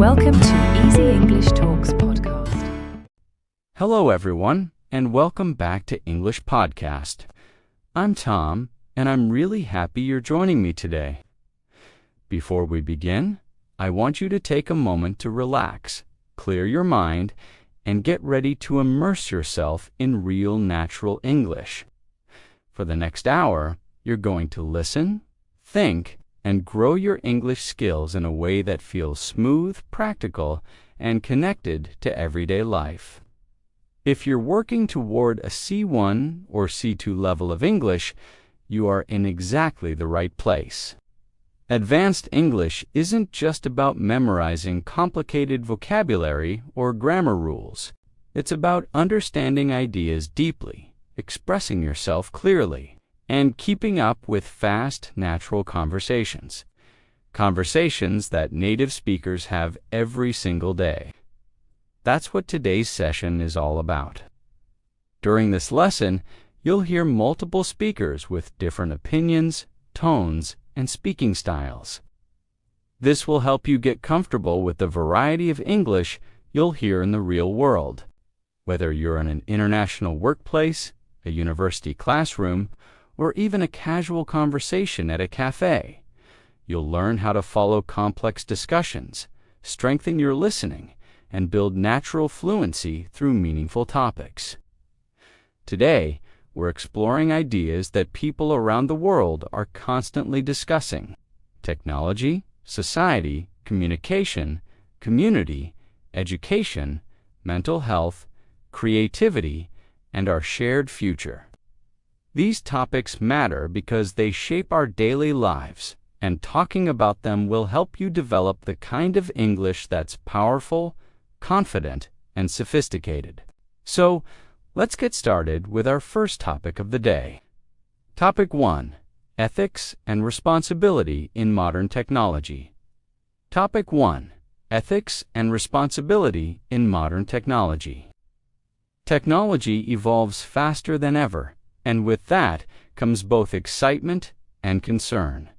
Welcome to Easy English Talks podcast. Hello, everyone, and welcome back to English Podcast. I'm Tom, and I'm really happy you're joining me today. Before we begin, I want you to take a moment to relax, clear your mind, and get ready to immerse yourself in real natural English. For the next hour, you're going to listen, think, and grow your English skills in a way that feels smooth, practical, and connected to everyday life. If you're working toward a C1 or C2 level of English, you are in exactly the right place. Advanced English isn't just about memorizing complicated vocabulary or grammar rules. It's about understanding ideas deeply, expressing yourself clearly, and keeping up with fast, natural conversations. Conversations that native speakers have every single day. That's what today's session is all about. During this lesson, you'll hear multiple speakers with different opinions, tones, and speaking styles. This will help you get comfortable with the variety of English you'll hear in the real world. Whether you're in an international workplace, a university classroom, or even a casual conversation at a cafe, you'll learn how to follow complex discussions, strengthen your listening, and build natural fluency through meaningful topics. Today, we're exploring ideas that people around the world are constantly discussing: technology, society, communication, community, education, mental health, creativity, and our shared future. These topics matter because they shape our daily lives, and talking about them will help you develop the kind of English that's powerful, confident, and sophisticated. So, let's get started with our first topic of the day. Topic 1. Ethics and Responsibility in Modern Technology. Topic 1. Ethics and Responsibility in Modern Technology. Technology evolves faster than ever, and with that comes both excitement and concern.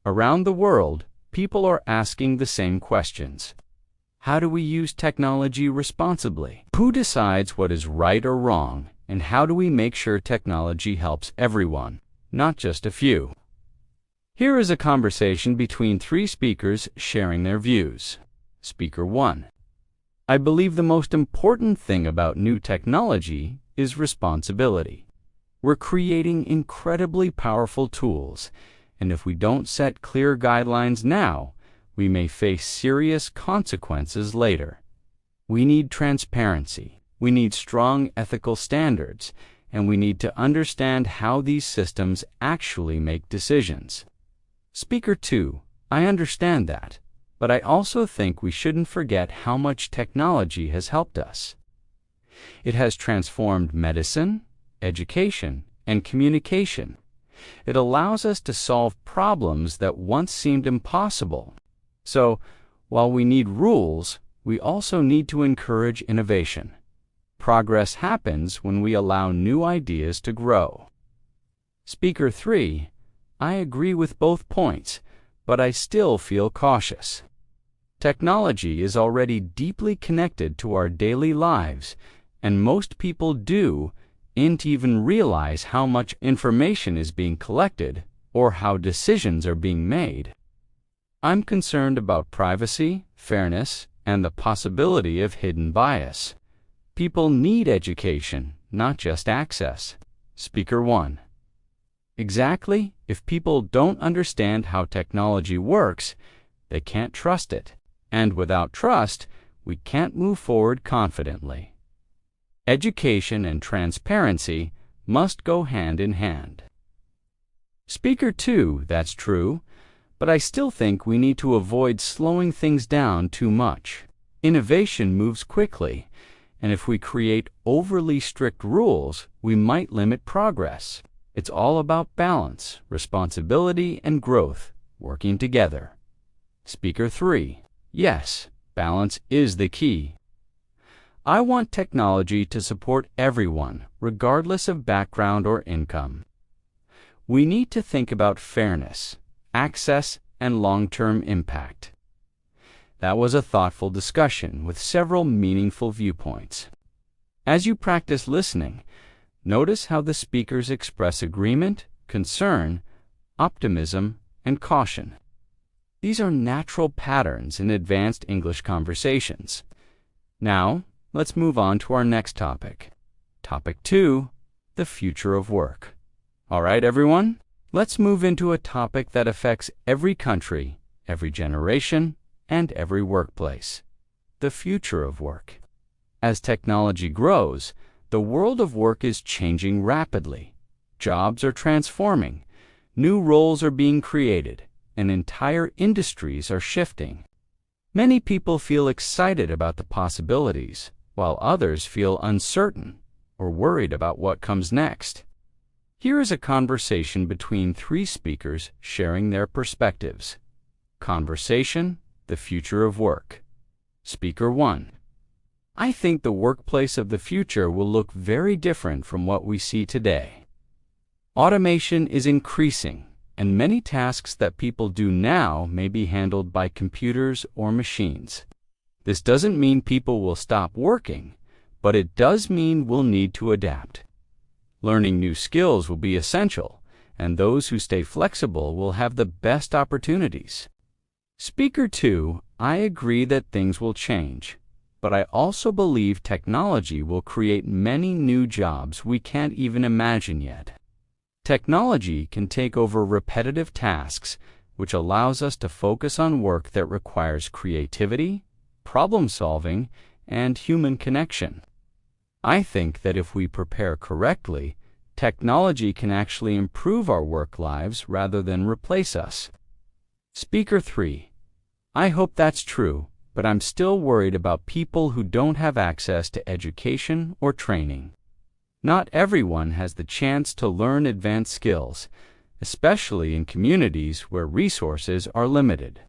Around the world, people are asking the same questions. How do we use technology responsibly? Who decides what is right or wrong, and how do we make sure technology helps everyone, not just a few? Here is a conversation between three speakers sharing their views. Speaker 1. I believe the most important thing about new technology is responsibility. We're creating incredibly powerful tools, and if we don't set clear guidelines now, we may face serious consequences later. We need transparency, we need strong ethical standards, and we need to understand how these systems actually make decisions. Speaker 2, I understand that, but I also think we shouldn't forget how much technology has helped us. It has transformed medicine, education, and communication. It allows us to solve problems that once seemed impossible. So, while we need rules, we also need to encourage innovation. Progress happens when we allow new ideas to grow. Speaker 3, I agree with both points, but I still feel cautious. Technology is already deeply connected to our daily lives, and most people didn't even realize how much information is being collected or how decisions are being made. I'm concerned about privacy, fairness, and the possibility of hidden bias. People need education, not just access. Speaker 1. Exactly. If people don't understand how technology works, they can't trust it. And without trust, we can't move forward confidently. Education and transparency must go hand in hand. Speaker 2, that's true, but I still think we need to avoid slowing things down too much. Innovation moves quickly, and if we create overly strict rules, we might limit progress. It's all about balance, responsibility, and growth working together. Speaker 3, yes, balance is the key. I want technology to support everyone, regardless of background or income. We need to think about fairness, access, and long-term impact. That was a thoughtful discussion with several meaningful viewpoints. As you practice listening, notice how the speakers express agreement, concern, optimism, and caution. These are natural patterns in advanced English conversations. Now, let's move on to our next topic. Topic 2, the future of work. All right, everyone, let's move into a topic that affects every country, every generation, and every workplace. The future of work. As technology grows, the world of work is changing rapidly. Jobs are transforming, new roles are being created, and entire industries are shifting. Many people feel excited about the possibilities, while others feel uncertain or worried about what comes next. Here is a conversation between 3 speakers sharing their perspectives. Conversation, the future of work. Speaker 1. I think the workplace of the future will look very different from what we see today. Automation is increasing, and many tasks that people do now may be handled by computers or machines. This doesn't mean people will stop working, but it does mean we'll need to adapt. Learning new skills will be essential, and those who stay flexible will have the best opportunities. Speaker 2, I agree that things will change, but I also believe technology will create many new jobs we can't even imagine yet. Technology can take over repetitive tasks, which allows us to focus on work that requires creativity, problem solving, and human connection. I think that if we prepare correctly, technology can actually improve our work lives rather than replace us. Speaker 3. I hope that's true, but I'm still worried about people who don't have access to education or training. Not everyone has the chance to learn advanced skills, especially in communities where resources are limited.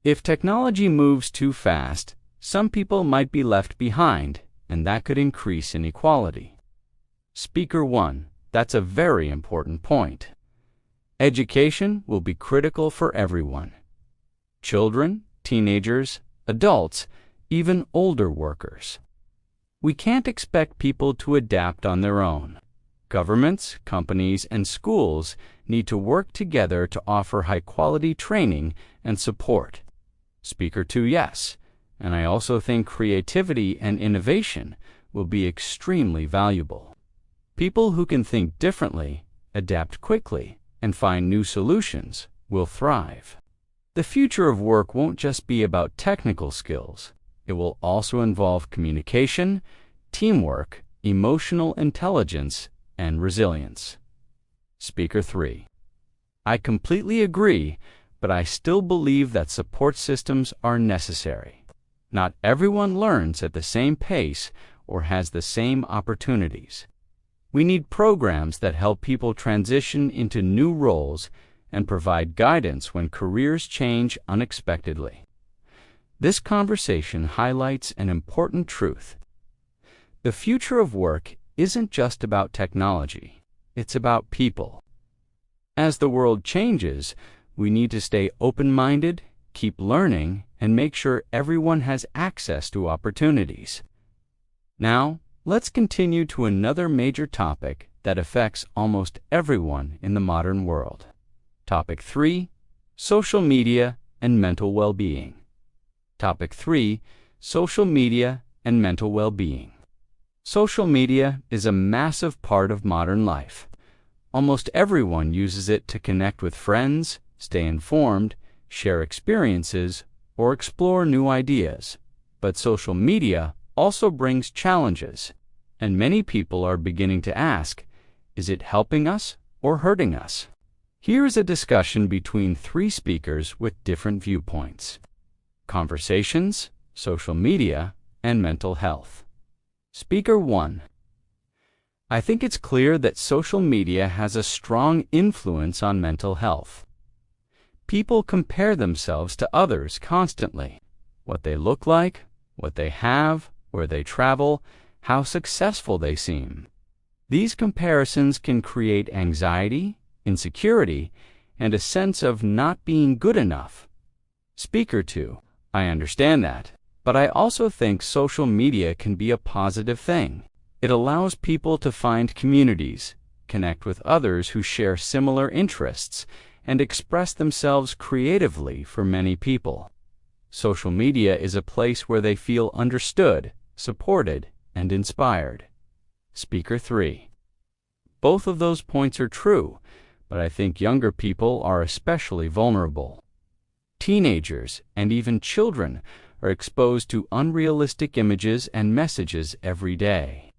If technology moves too fast, some people might be left behind, and that could increase inequality. Speaker 1. That's a very important point. Education will be critical for everyone. Children, teenagers, adults, even older workers. We can't expect people to adapt on their own. Governments, companies, and schools need to work together to offer high-quality training and support. Speaker 2, yes, and I also think creativity and innovation will be extremely valuable. People who can think differently, adapt quickly, and find new solutions will thrive. The future of work won't just be about technical skills. It will also involve communication, teamwork, emotional intelligence, and resilience. Speaker 3. I completely agree, but I still believe that support systems are necessary. Not everyone learns at the same pace or has the same opportunities. We need programs that help people transition into new roles and provide guidance when careers change unexpectedly. This conversation highlights an important truth. The future of work isn't just about technology, it's about people. As the world changes, we need to stay open-minded, keep learning, and make sure everyone has access to opportunities. Now, let's continue to another major topic that affects almost everyone in the modern world. Topic 3, social media and mental well-being. Topic 3, social media and mental well-being. Social media is a massive part of modern life. Almost everyone uses it to connect with friends, stay informed, share experiences, or explore new ideas. But social media also brings challenges, and many people are beginning to ask, is it helping us or hurting us? Here is a discussion between 3 speakers with different viewpoints. Conversations, social media, and mental health. Speaker 1. I think it's clear that social media has a strong influence on mental health. People compare themselves to others constantly. What they look like, what they have, where they travel, how successful they seem. These comparisons can create anxiety, insecurity, and a sense of not being good enough. Speaker 2. I understand that, but I also think social media can be a positive thing. It allows people to find communities, connect with others who share similar interests, and express themselves creatively for many people. Social media is a place where they feel understood, supported, and inspired. Speaker 3. Both of those points are true, but I think younger people are especially vulnerable. Teenagers and even children are exposed to unrealistic images and messages every day.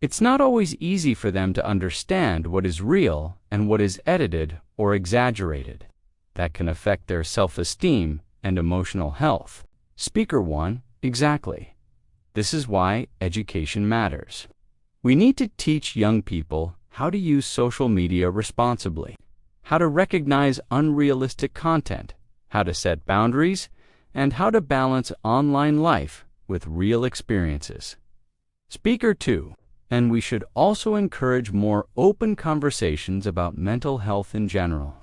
It's not always easy for them to understand what is real and what is edited or exaggerated. That can affect their self-esteem and emotional health. Speaker 1. Exactly. This is why education matters. We need to teach young people how to use social media responsibly, how to recognize unrealistic content, how to set boundaries, and how to balance online life with real experiences. Speaker 2. And we should also encourage more open conversations about mental health in general.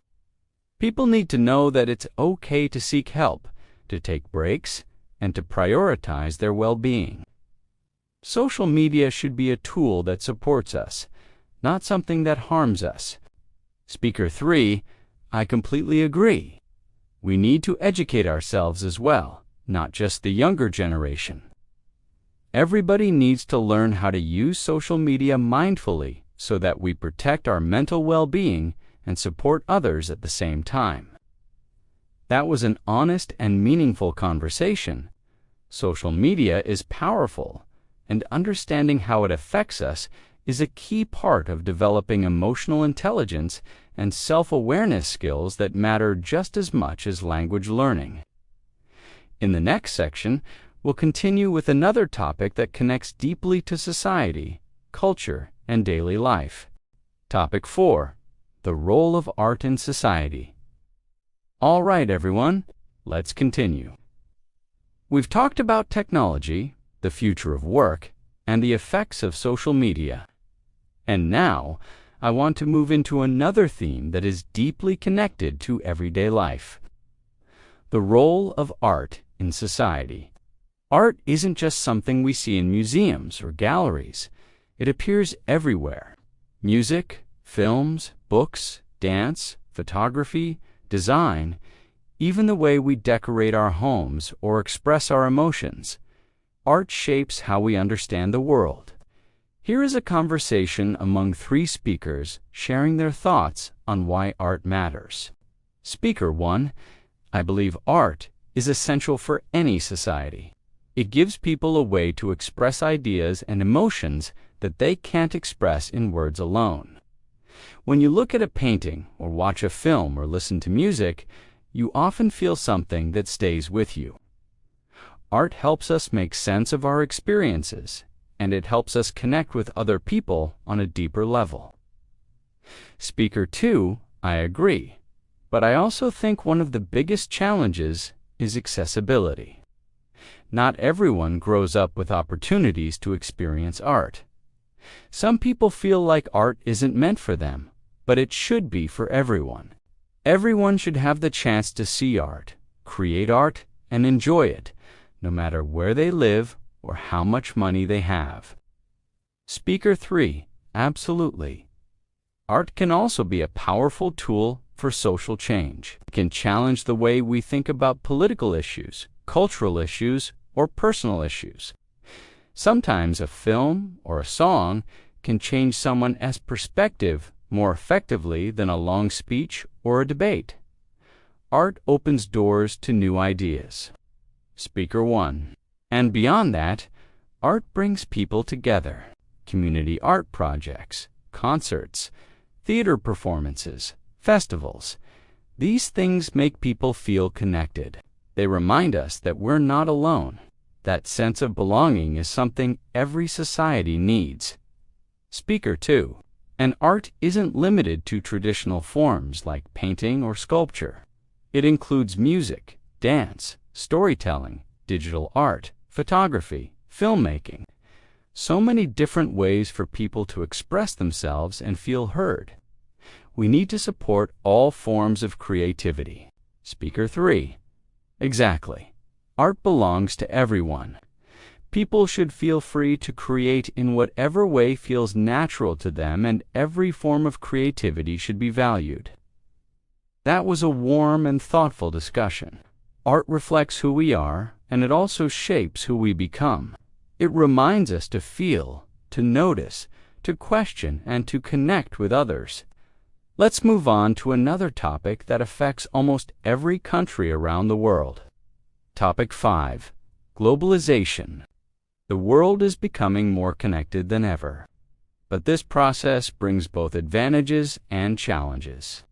People need to know that it's okay to seek help, to take breaks, and to prioritize their well-being. Social media should be a tool that supports us, not something that harms us. Speaker 3. I completely agree. We need to educate ourselves as well, not just the younger generation. Everybody needs to learn how to use social media mindfully so that we protect our mental well-being and support others at the same time. That was an honest and meaningful conversation. Social media is powerful, and understanding how it affects us is a key part of developing emotional intelligence and self-awareness skills that matter just as much as language learning. In the next section, we'll continue with another topic that connects deeply to society, culture, and daily life. Topic 4. The role of art in society. All right, everyone, let's continue. We've talked about technology, the future of work, and the effects of social media. And now, I want to move into another theme that is deeply connected to everyday life. The role of art in society. Art isn't just something we see in museums or galleries. It appears everywhere. Music, films, books, dance, photography, design, even the way we decorate our homes or express our emotions. Art shapes how we understand the world. Here is a conversation among 3 speakers sharing their thoughts on why art matters. Speaker 1. I believe art is essential for any society. It gives people a way to express ideas and emotions that they can't express in words alone. When you look at a painting or watch a film or listen to music, you often feel something that stays with you. Art helps us make sense of our experiences, and it helps us connect with other people on a deeper level. Speaker 2, I agree, but I also think one of the biggest challenges is accessibility. Not everyone grows up with opportunities to experience art. Some people feel like art isn't meant for them, but it should be for everyone. Everyone should have the chance to see art, create art, and enjoy it, no matter where they live or how much money they have. Speaker 3, absolutely. Art can also be a powerful tool for social change. It can challenge the way we think about political issues, cultural issues, or personal issues. Sometimes a film or a song can change someone's perspective more effectively than a long speech or a debate. Art opens doors to new ideas. Speaker 1. And beyond that, art brings people together. Community art projects, concerts, theater performances, festivals. These things make people feel connected. They remind us that we're not alone. That sense of belonging is something every society needs. Speaker 2. And art isn't limited to traditional forms like painting or sculpture. It includes music, dance, storytelling, digital art, photography, filmmaking. So many different ways for people to express themselves and feel heard. We need to support all forms of creativity. Speaker 3. Exactly. Art belongs to everyone. People should feel free to create in whatever way feels natural to them, and every form of creativity should be valued. That was a warm and thoughtful discussion. Art reflects who we are, and it also shapes who we become. It reminds us to feel, to notice, to question, and to connect with others. Let's move on to another topic that affects almost every country around the world. Topic 5. Globalization. The world is becoming more connected than ever. But this process brings both advantages and challenges.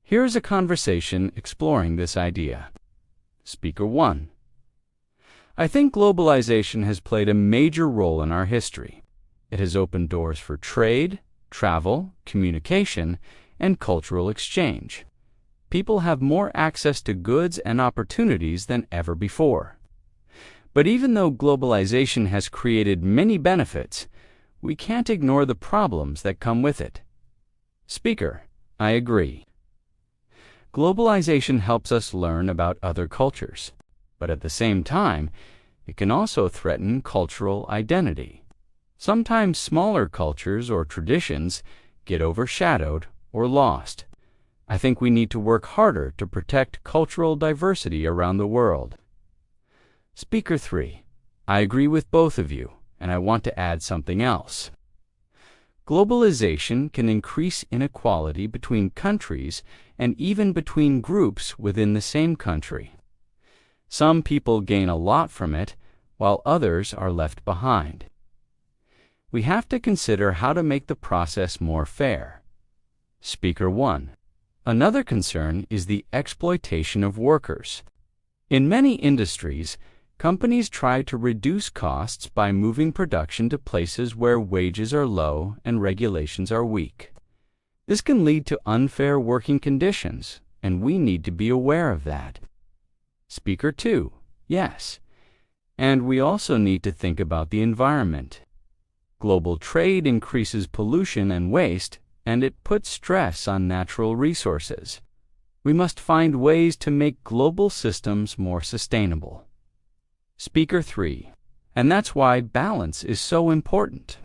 Here's a conversation exploring this idea. Speaker 1. I think globalization has played a major role in our history. It has opened doors for trade, travel, communication, and cultural exchange. People have more access to goods and opportunities than ever before. But even though globalization has created many benefits, we can't ignore the problems that come with it. Speaker, I agree. Globalization helps us learn about other cultures, but at the same time, it can also threaten cultural identity. Sometimes smaller cultures or traditions get overshadowed or lost. I think we need to work harder to protect cultural diversity around the world. Speaker 3. I agree with both of you, and I want to add something else. Globalization can increase inequality between countries and even between groups within the same country. Some people gain a lot from it, while others are left behind. We have to consider how to make the process more fair. Speaker 1. Another concern is the exploitation of workers. In many industries, companies try to reduce costs by moving production to places where wages are low and regulations are weak. This can lead to unfair working conditions, and we need to be aware of that. Speaker 2. Yes. And we also need to think about the environment. Global trade increases pollution and waste, and it puts stress on natural resources. We must find ways to make global systems more sustainable. Speaker 3. And that's why balance is so important.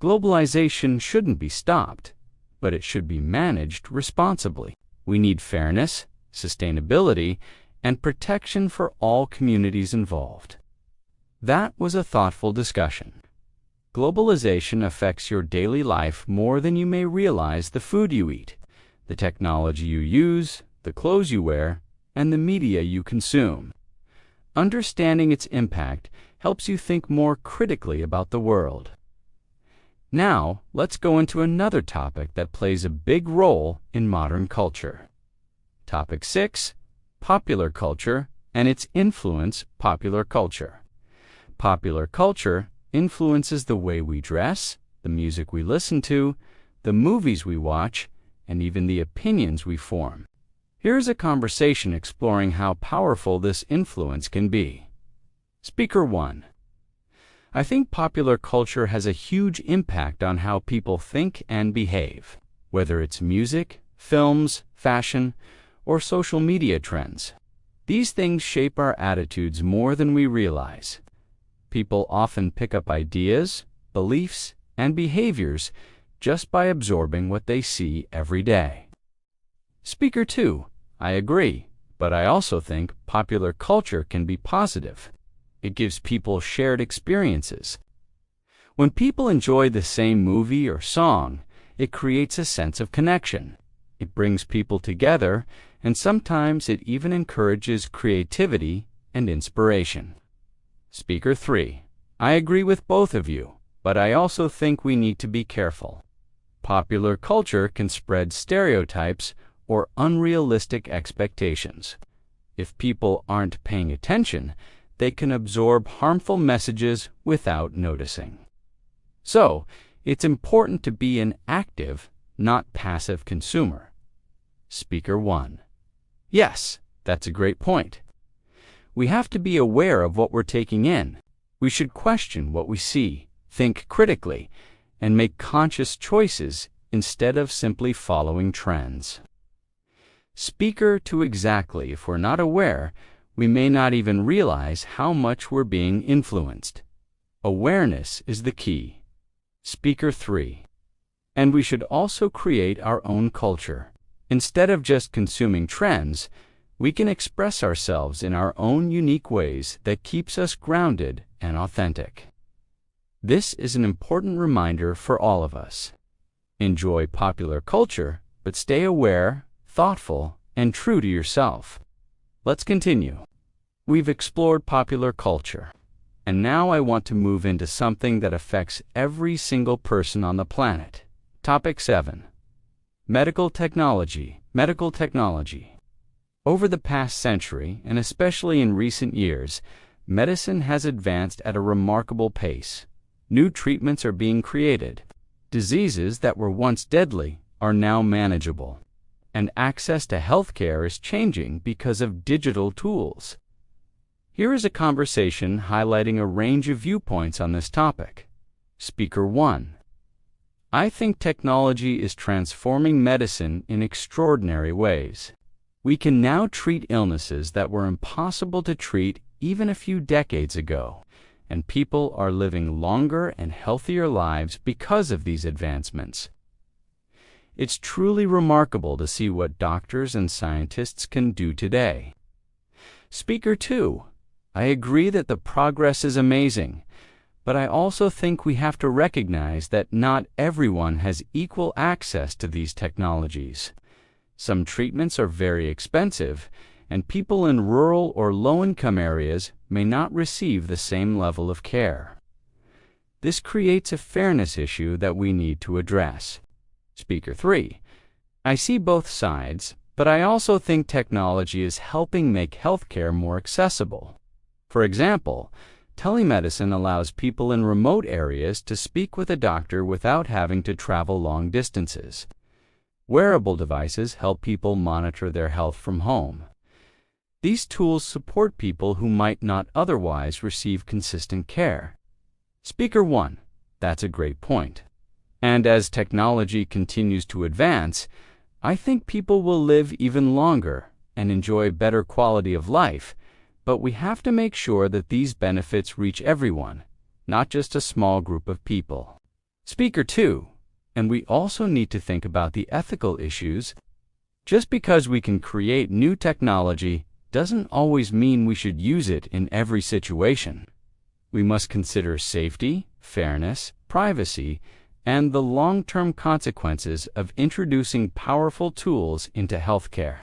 Globalization shouldn't be stopped, but it should be managed responsibly. We need fairness, sustainability, and protection for all communities involved. That was a thoughtful discussion. Globalization affects your daily life more than you may realize: the food you eat, the technology you use, the clothes you wear, and the media you consume. Understanding its impact helps you think more critically about the world. Now, let's go into another topic that plays a big role in modern culture. Topic 6. Popular culture and its influence. Popular culture. Popular culture influences the way we dress, the music we listen to, the movies we watch, and even the opinions we form. Here's a conversation exploring how powerful this influence can be. Speaker 1. I think popular culture has a huge impact on how people think and behave, whether it's music, films, fashion, or social media trends. These things shape our attitudes more than we realize. People often pick up ideas, beliefs, and behaviors just by absorbing what they see every day. Speaker 2. I agree, but I also think popular culture can be positive. It gives people shared experiences. When people enjoy the same movie or song, it creates a sense of connection. It brings people together, and sometimes it even encourages creativity and inspiration. Speaker 3. I agree with both of you, but I also think we need to be careful. Popular culture can spread stereotypes or unrealistic expectations. If people aren't paying attention, they can absorb harmful messages without noticing. So, it's important to be an active, not passive consumer. Speaker 1. Yes, that's a great point. We have to be aware of what we're taking in. We should question what we see, think critically, and make conscious choices instead of simply following trends. Speaker 2. Exactly. If we're not aware, We may not even realize how much we're being influenced. Awareness is the key. Speaker 3. And we should also create our own culture. Instead of just consuming trends, we can express ourselves in our own unique ways that keeps us grounded and authentic. This is an important reminder for all of us. Enjoy popular culture, but stay aware, thoughtful, and true to yourself. Let's continue. We've explored popular culture, and now I want to move into something that affects every single person on the planet. Topic 7. Medical technology. Medical technology. Over the past century, and especially in recent years, medicine has advanced at a remarkable pace. New treatments are being created. Diseases that were once deadly are now manageable. And access to healthcare is changing because of digital tools. Here is a conversation highlighting a range of viewpoints on this topic. Speaker 1. I think technology is transforming medicine in extraordinary ways. We can now treat illnesses that were impossible to treat even a few decades ago, and people are living longer and healthier lives because of these advancements. It's truly remarkable to see what doctors and scientists can do today. Speaker 2. I agree that the progress is amazing, but I also think we have to recognize that not everyone has equal access to these technologies. Some treatments are very expensive, and people in rural or low-income areas may not receive the same level of care. This creates a fairness issue that we need to address. Speaker 3. I see both sides, but I also think technology is helping make healthcare more accessible. For example, telemedicine allows people in remote areas to speak with a doctor without having to travel long distances. Wearable devices help people monitor their health from home. These tools support people who might not otherwise receive consistent care. Speaker 1. That's a great point. And as technology continues to advance, I think people will live even longer and enjoy better quality of life, but we have to make sure that these benefits reach everyone, not just a small group of people. Speaker 2. And we also need to think about the ethical issues. Just because we can create new technology doesn't always mean we should use it in every situation. We must consider safety, fairness, privacy, and the long-term consequences of introducing powerful tools into healthcare.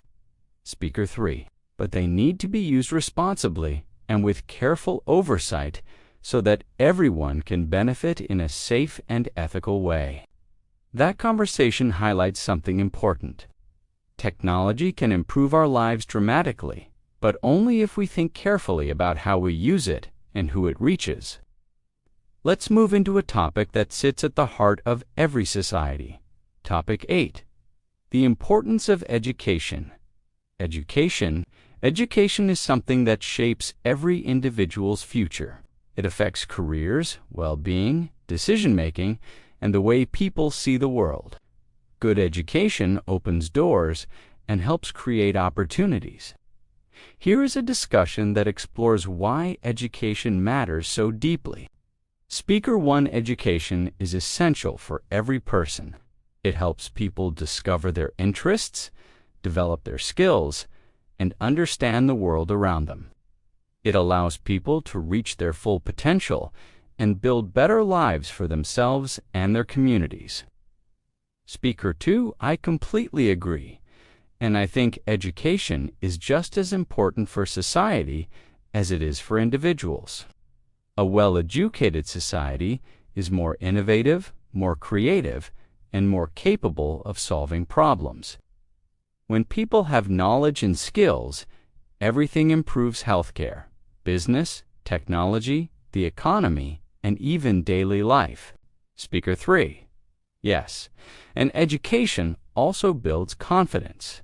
Speaker 3. But they need to be used responsibly and with careful oversight so that everyone can benefit in a safe and ethical way. That conversation highlights something important. Technology can improve our lives dramatically, but only if we think carefully about how we use it and who it reaches. Let's move into a topic that sits at the heart of every society. Topic 8. The importance of education. Education is something that shapes every individual's future. It affects careers, well-being, decision-making, and the way people see the world. Good education opens doors and helps create opportunities. Here is a discussion that explores why education matters so deeply. Speaker 1. Education is essential for every person. It helps people discover their interests, develop their skills, and understand the world around them. It allows people to reach their full potential and build better lives for themselves and their communities. Speaker 2. I completely agree, and I think education is just as important for society as it is for individuals. A well-educated society is more innovative, more creative, and more capable of solving problems. When people have knowledge and skills, everything improves healthcare, business, technology, the economy, and even daily life. Speaker 3. Yes, and education also builds confidence.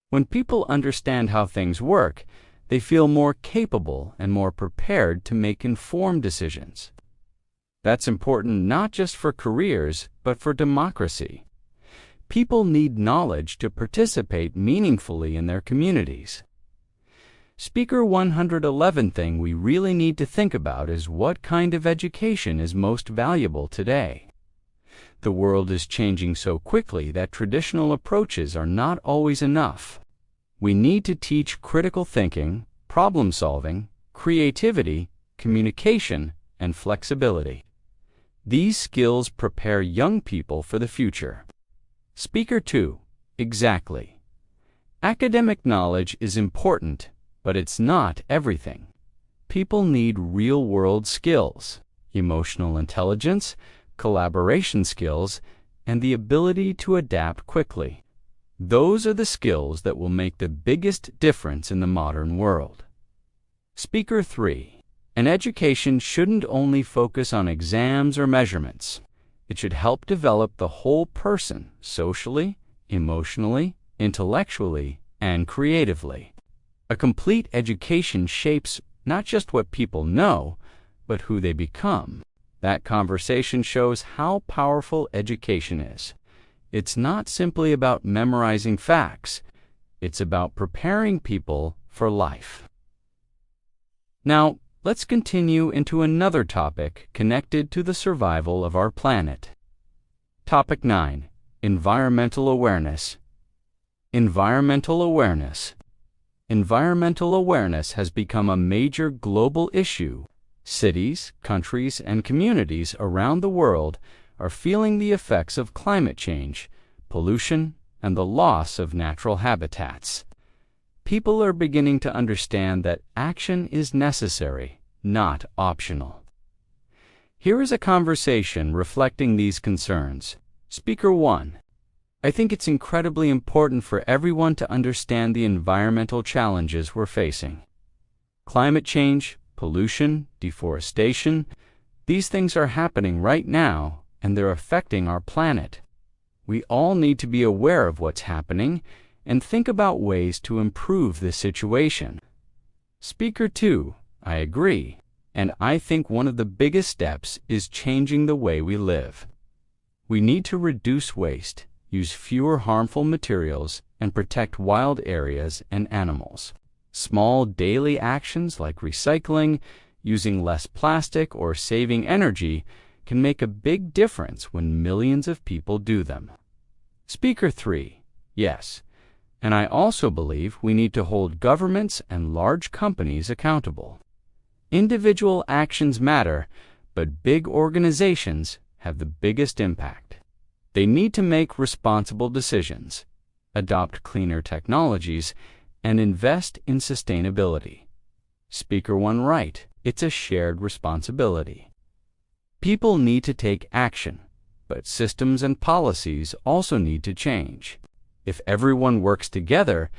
When people understand how things work, they feel more capable and more prepared to make informed decisions. That's important not just for careers, but for democracy. People need knowledge to participate meaningfully in their communities. Speaker 111 thing we really need to think about is what kind of education is most valuable today. The world is changing so quickly that traditional approaches are not always enough. We need to teach critical thinking, problem solving, creativity, communication, and flexibility. These skills prepare young people for the future. Speaker 2. Exactly. Academic knowledge is important, but it's not everything. People need real-world skills, emotional intelligence, collaboration skills, and the ability to adapt quickly. Those are the skills that will make the biggest difference in the modern world. Speaker 3. An education shouldn't only focus on exams or measurements. It should help develop the whole person socially, emotionally, intellectually, and creatively. A complete education shapes not just what people know, but who they become. That conversation shows how powerful education is. It's not simply about memorizing facts. It's about preparing people for life. Now, let's continue into another topic connected to the survival of our planet. Topic 9. Environmental awareness. Environmental awareness. Environmental awareness has become a major global issue. Cities, countries, and communities around the world are feeling the effects of climate change, pollution, and the loss of natural habitats. People are beginning to understand that action is necessary, not optional. Here is a conversation reflecting these concerns. Speaker 1. I think it's incredibly important for everyone to understand the environmental challenges we're facing. Climate change, pollution, deforestation, these things are happening right now, and they're affecting our planet. We all need to be aware of what's happening and think about ways to improve this situation. Speaker 2. I agree, and I think one of the biggest steps is changing the way we live. We need to reduce waste, use fewer harmful materials, and protect wild areas and animals. Small daily actions like recycling, using less plastic, or saving energy can make a big difference when millions of people do them. Speaker 3. Yes, and I also believe we need to hold governments and large companies accountable. Individual actions matter, but big organizations have the biggest impact. They need to make responsible decisions, adopt cleaner technologies, and invest in sustainability. Speaker 1 right, it's a shared responsibility. People need to take action, but systems and policies also need to change. If everyone works together,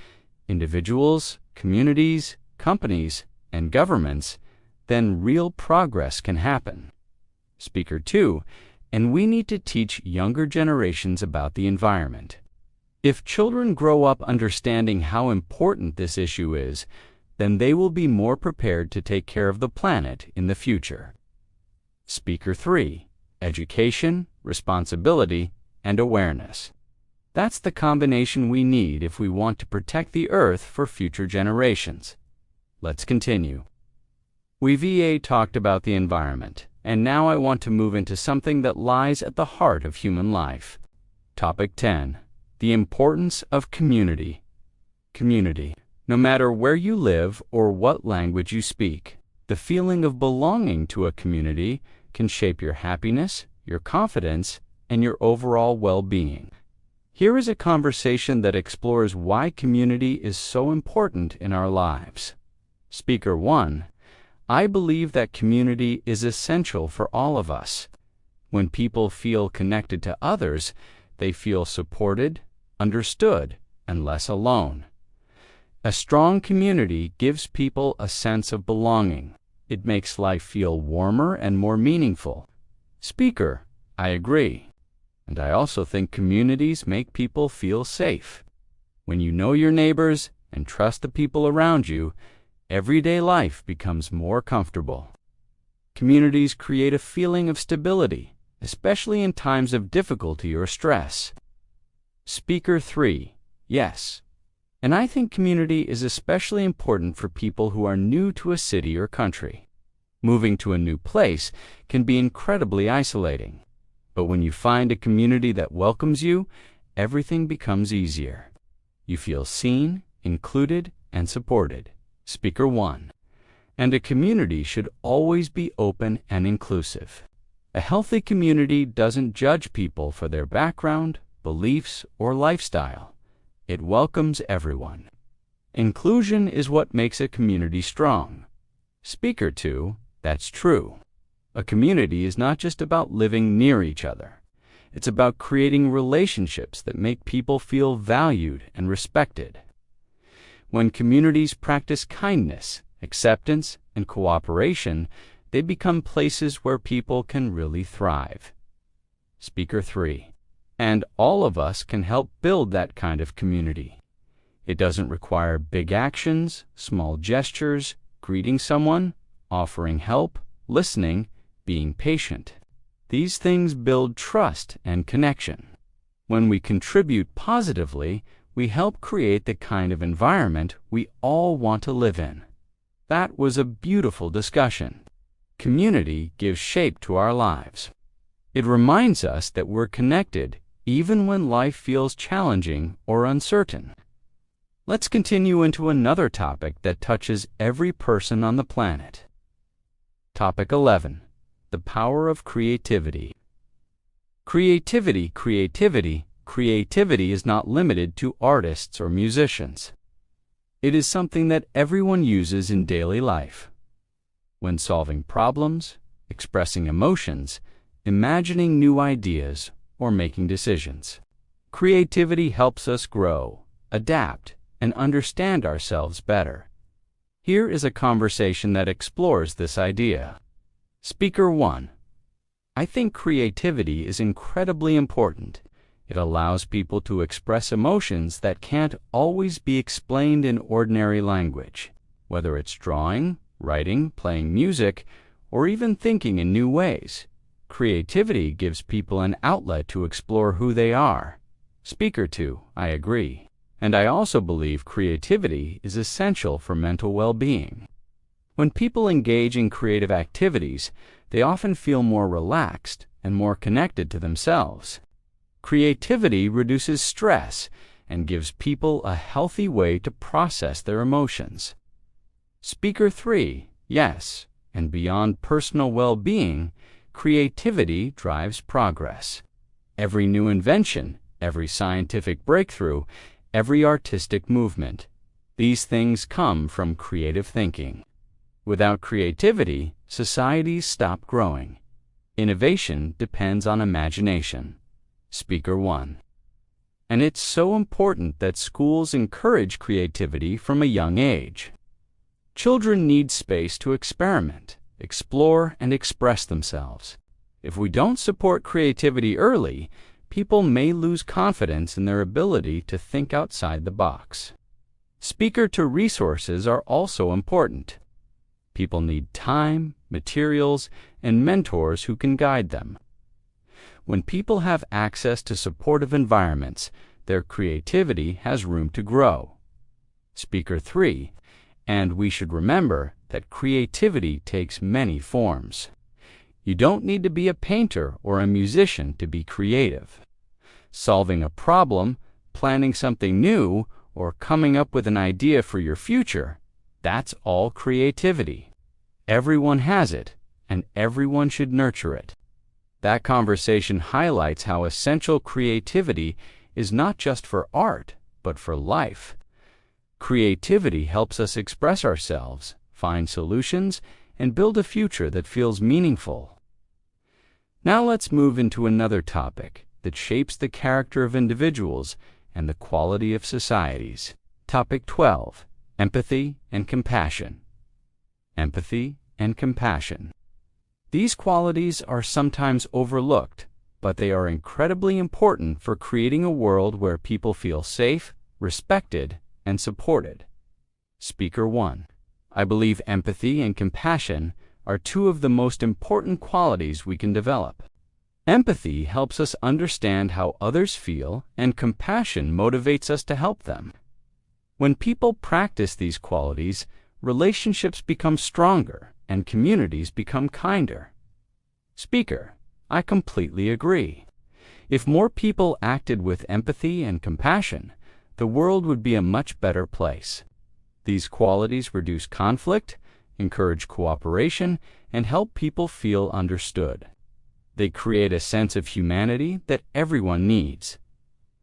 individuals, communities, companies, and governments, then real progress can happen. Speaker 2, and we need to teach younger generations about the environment. If children grow up understanding how important this issue is, then they will be more prepared to take care of the planet in the future. Speaker 3. Education, responsibility, and awareness. That's the combination we need if we want to protect the Earth for future generations. Let's continue. We've talked about the environment, and now I want to move into something that lies at the heart of human life. Topic 10. The importance of community. Community. No matter where you live or what language you speak, the feeling of belonging to a community can shape your happiness, your confidence, and your overall well-being. Here is a conversation that explores why community is so important in our lives. Speaker 1. I believe that community is essential for all of us. When people feel connected to others, they feel supported, understood, and less alone. A strong community gives people a sense of belonging. It makes life feel warmer and more meaningful. Speaker, I agree. And I also think communities make people feel safe. When you know your neighbors and trust the people around you, everyday life becomes more comfortable. Communities create a feeling of stability, especially in times of difficulty or stress. Speaker 3. Yes. And I think community is especially important for people who are new to a city or country. Moving to a new place can be incredibly isolating. But when you find a community that welcomes you, everything becomes easier. You feel seen, included, and supported. Speaker 1. And a community should always be open and inclusive. A healthy community doesn't judge people for their background, beliefs, or lifestyle. It welcomes everyone. Inclusion is what makes a community strong. Speaker 2. That's true. A community is not just about living near each other. It's about creating relationships that make people feel valued and respected. When communities practice kindness, acceptance, and cooperation, they become places where people can really thrive. Speaker 3. And all of us can help build that kind of community. It doesn't require big actions, small gestures, greeting someone, offering help, listening, being patient. These things build trust and connection. When we contribute positively, we help create the kind of environment we all want to live in. That was a beautiful discussion. Community gives shape to our lives. It reminds us that we're connected even when life feels challenging or uncertain. Let's continue into another topic that touches every person on the planet. Topic 11. The power of creativity. Creativity is not limited to artists or musicians. It is something that everyone uses in daily life. When solving problems, expressing emotions, imagining new ideas, or making decisions. Creativity helps us grow, adapt, and understand ourselves better. Here is a conversation that explores this idea. Speaker 1. I think creativity is incredibly important. It allows people to express emotions that can't always be explained in ordinary language, whether it's drawing, writing, playing music, or even thinking in new ways. Creativity gives people an outlet to explore who they are. Speaker 2. I agree. And I also believe creativity is essential for mental well-being. When people engage in creative activities, they often feel more relaxed and more connected to themselves. Creativity reduces stress and gives people a healthy way to process their emotions. Speaker 3. Yes, and beyond personal well-being, creativity drives progress. Every new invention, every scientific breakthrough, every artistic movement. These things come from creative thinking. Without creativity, societies stop growing. Innovation depends on imagination. Speaker 1. And it's so important that schools encourage creativity from a young age. Children need space to experiment, explore, and express themselves. If we don't support creativity early, people may lose confidence in their ability to think outside the box. Speaker 2. Resources are also important. People need time, materials, and mentors who can guide them. When people have access to supportive environments, their creativity has room to grow. Speaker 3. And we should remember that creativity takes many forms. You don't need to be a painter or a musician to be creative. Solving a problem, planning something new, or coming up with an idea for your future, that's all creativity. Everyone has it, and everyone should nurture it. That conversation highlights how essential creativity is not just for art, but for life. Creativity helps us express ourselves, find solutions, and build a future that feels meaningful. Now let's move into another topic that shapes the character of individuals and the quality of societies. Topic 12. Empathy and compassion. Empathy and compassion. These qualities are sometimes overlooked, but they are incredibly important for creating a world where people feel safe, respected, and supported. Speaker 1. I believe empathy and compassion are two of the most important qualities we can develop. Empathy helps us understand how others feel, and compassion motivates us to help them. When people practice these qualities, relationships become stronger and communities become kinder. Speaker: I completely agree. If more people acted with empathy and compassion, the world would be a much better place. These qualities reduce conflict, encourage cooperation, and help people feel understood. They create a sense of humanity that everyone needs.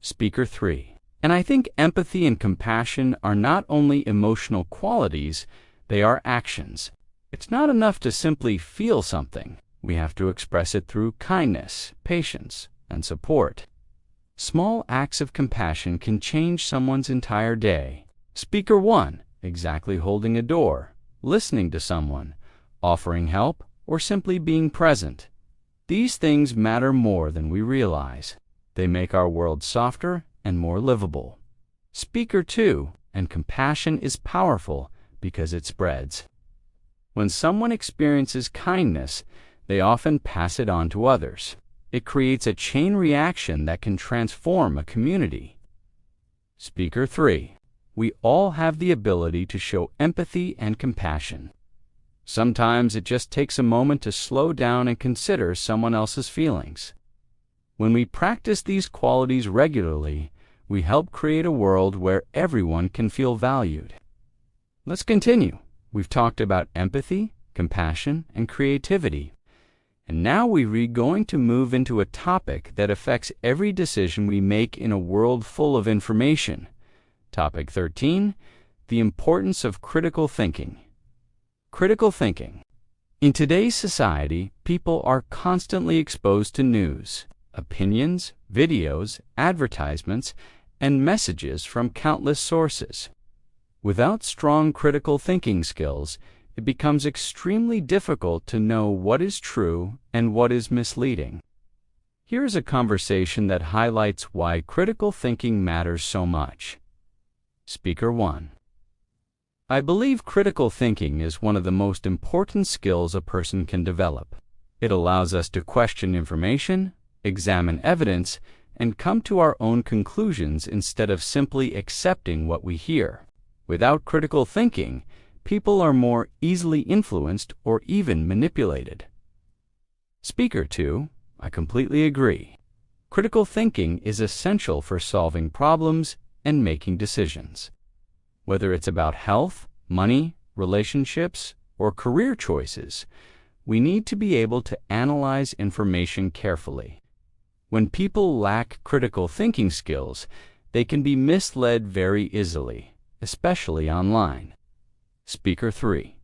Speaker 3: And I think empathy and compassion are not only emotional qualities, they are actions. It's not enough to simply feel something. We have to express it through kindness, patience, and support. Small acts of compassion can change someone's entire day. Speaker 1: Exactly holding a door, listening to someone, offering help, or simply being present. These things matter more than we realize. They make our world softer and more livable. Speaker 2: And compassion is powerful because it spreads. When someone experiences kindness, they often pass it on to others. It creates a chain reaction that can transform a community. Speaker 3: We all have the ability to show empathy and compassion. Sometimes it just takes a moment to slow down and consider someone else's feelings. When we practice these qualities regularly, we help create a world where everyone can feel valued. Let's continue. We've talked about empathy, compassion, and creativity. And now we're going to move into a topic that affects every decision we make in a world full of information. Topic 13: The importance of critical thinking. Critical thinking. In today's society, people are constantly exposed to news, opinions, videos, advertisements, and messages from countless sources. Without strong critical thinking skills, it becomes extremely difficult to know what is true and what is misleading. Here is a conversation that highlights why critical thinking matters so much. Speaker 1: I believe critical thinking is one of the most important skills a person can develop. It allows us to question information, examine evidence, and come to our own conclusions instead of simply accepting what we hear. Without critical thinking, people are more easily influenced or even manipulated. Speaker 2: I completely agree. Critical thinking is essential for solving problems and making decisions. Whether it's about health, money, relationships, or career choices, we need to be able to analyze information carefully. When people lack critical thinking skills, they can be misled very easily, especially online. Speaker 3: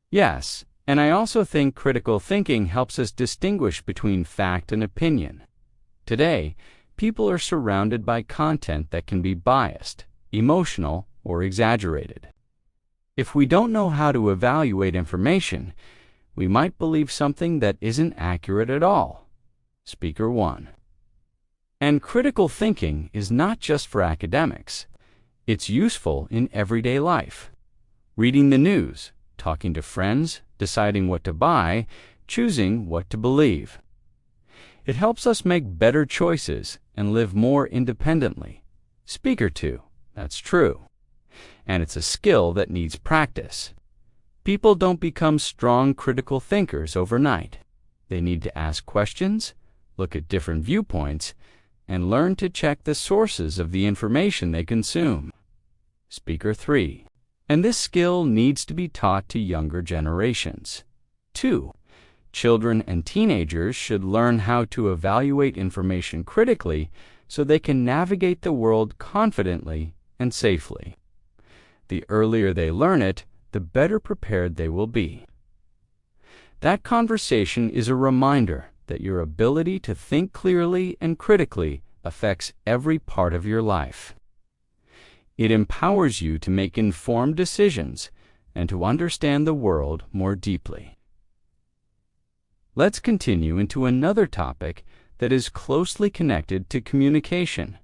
Yes, and I also think critical thinking helps us distinguish between fact and opinion. Today, people are surrounded by content that can be biased, emotional, or exaggerated. If we don't know how to evaluate information, we might believe something that isn't accurate at all. Speaker 1: And critical thinking is not just for academics. It's useful in everyday life. Reading the news, talking to friends, deciding what to buy, choosing what to believe. It helps us make better choices and live more independently. Speaker 2: That's true. And it's a skill that needs practice. People don't become strong critical thinkers overnight. They need to ask questions, look at different viewpoints, and learn to check the sources of the information they consume. Speaker 3: And this skill needs to be taught to younger generations. 2. Children and teenagers should learn how to evaluate information critically so they can navigate the world confidently and safely. The earlier they learn it, the better prepared they will be. That conversation is a reminder that your ability to think clearly and critically affects every part of your life. It empowers you to make informed decisions and to understand the world more deeply. Let's continue into another topic that is closely connected to communication,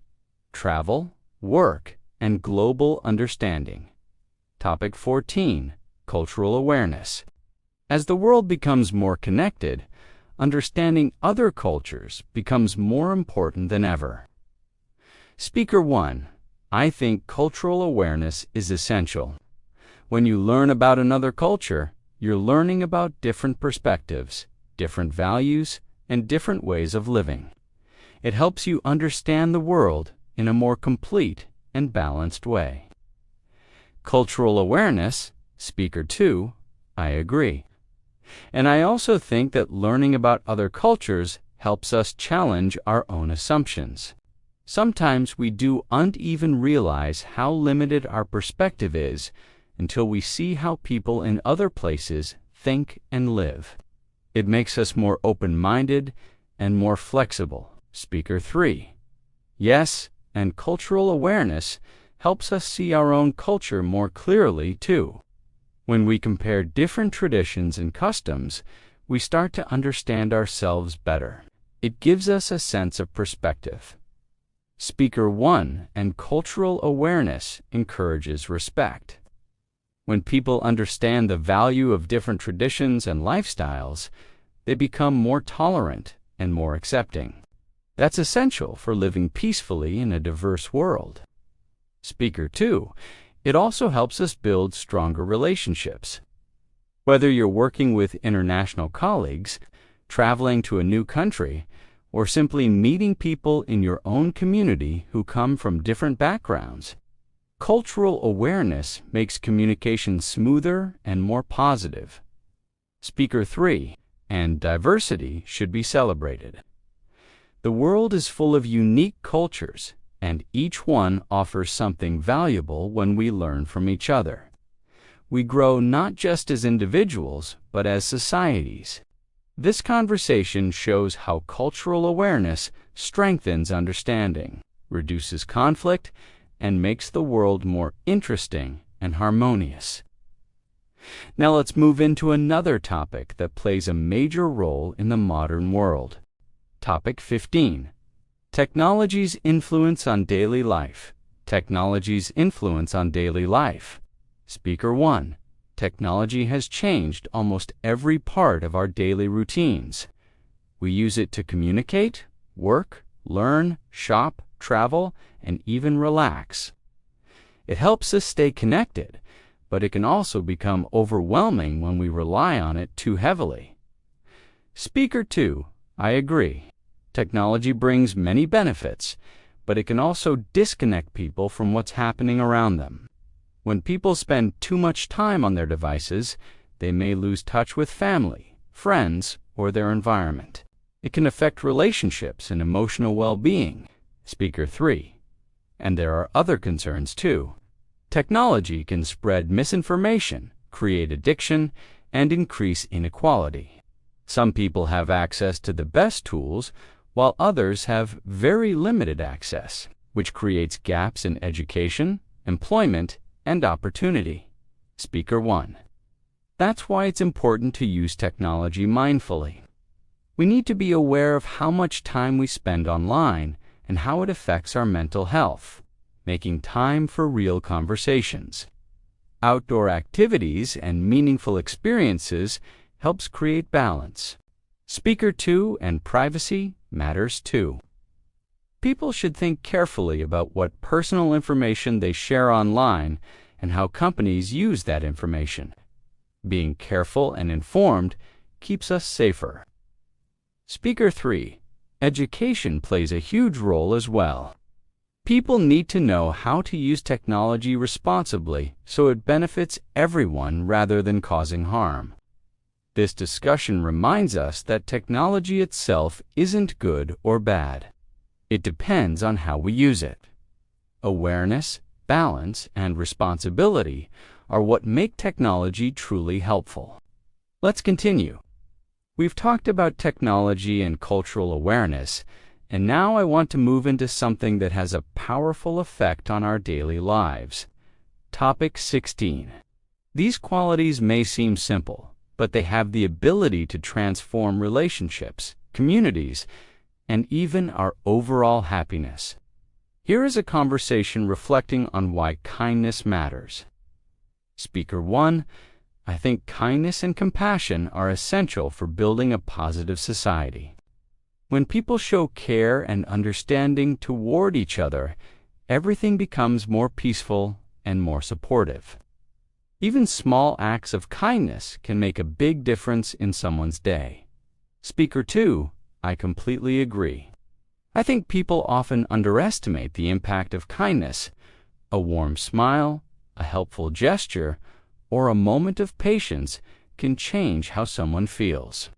travel, work, and global understanding. Topic 14: Cultural awareness. As the world becomes more connected, understanding other cultures becomes more important than ever. Speaker 1: I think cultural awareness is essential. When you learn about another culture, you're learning about different perspectives, different values, and different ways of living. It helps you understand the world in a more complete and balanced way. Cultural awareness, Speaker 2, I agree. And I also think that learning about other cultures helps us challenge our own assumptions. Sometimes we don't even realize how limited our perspective is until we see how people in other places think and live. It makes us more open-minded and more flexible. Speaker 3. Yes, and cultural awareness helps us see our own culture more clearly, too. When we compare different traditions and customs, we start to understand ourselves better. It gives us a sense of perspective. Speaker 1 and cultural awareness encourages respect. When people understand the value of different traditions and lifestyles, they become more tolerant and more accepting. That's essential for living peacefully in a diverse world. Speaker 2, it also helps us build stronger relationships. Whether you're working with international colleagues, traveling to a new country, or simply meeting people in your own community who come from different backgrounds, cultural awareness makes communication smoother and more positive. Speaker 3, and diversity should be celebrated. The world is full of unique cultures, and each one offers something valuable when we learn from each other. We grow not just as individuals, but as societies. This conversation shows how cultural awareness strengthens understanding, reduces conflict, and makes the world more interesting and harmonious. Now let's move into another topic that plays a major role in the modern world. Topic 15. Technology's influence on daily life. Technology's influence on daily life. Speaker 1. Technology has changed almost every part of our daily routines. We use it to communicate, work, learn, shop, travel, and even relax. It helps us stay connected, but it can also become overwhelming when we rely on it too heavily. Speaker 2. I agree. Technology brings many benefits, but it can also disconnect people from what's happening around them. When people spend too much time on their devices, they may lose touch with family, friends, or their environment. It can affect relationships and emotional well-being. Speaker 3. And there are other concerns too. Technology can spread misinformation, create addiction, and increase inequality. Some people have access to the best tools, while others have very limited access, which creates gaps in education, employment, and opportunity. Speaker 1. That's why it's important to use technology mindfully. We need to be aware of how much time we spend online and how it affects our mental health, making time for real conversations. Outdoor activities and meaningful experiences helps create balance. Speaker 2 and privacy matters too. People should think carefully about what personal information they share online and how companies use that information. Being careful and informed keeps us safer. Speaker 3. Education plays a huge role as well. People need to know how to use technology responsibly so it benefits everyone rather than causing harm. This discussion reminds us that technology itself isn't good or bad. It depends on how we use it. Awareness, balance, and responsibility are what make technology truly helpful. Let's continue. We've talked about technology and cultural awareness, and now I want to move into something that has a powerful effect on our daily lives. Topic 16. These qualities may seem simple, but they have the ability to transform relationships, communities, and even our overall happiness. Here is a conversation reflecting on why kindness matters. Speaker 1. I think kindness and compassion are essential for building a positive society. When people show care and understanding toward each other, everything becomes more peaceful and more supportive. Even small acts of kindness can make a big difference in someone's day. Speaker 2, I completely agree. I think people often underestimate the impact of kindness. A warm smile, a helpful gesture, or a moment of patience can change how someone feels.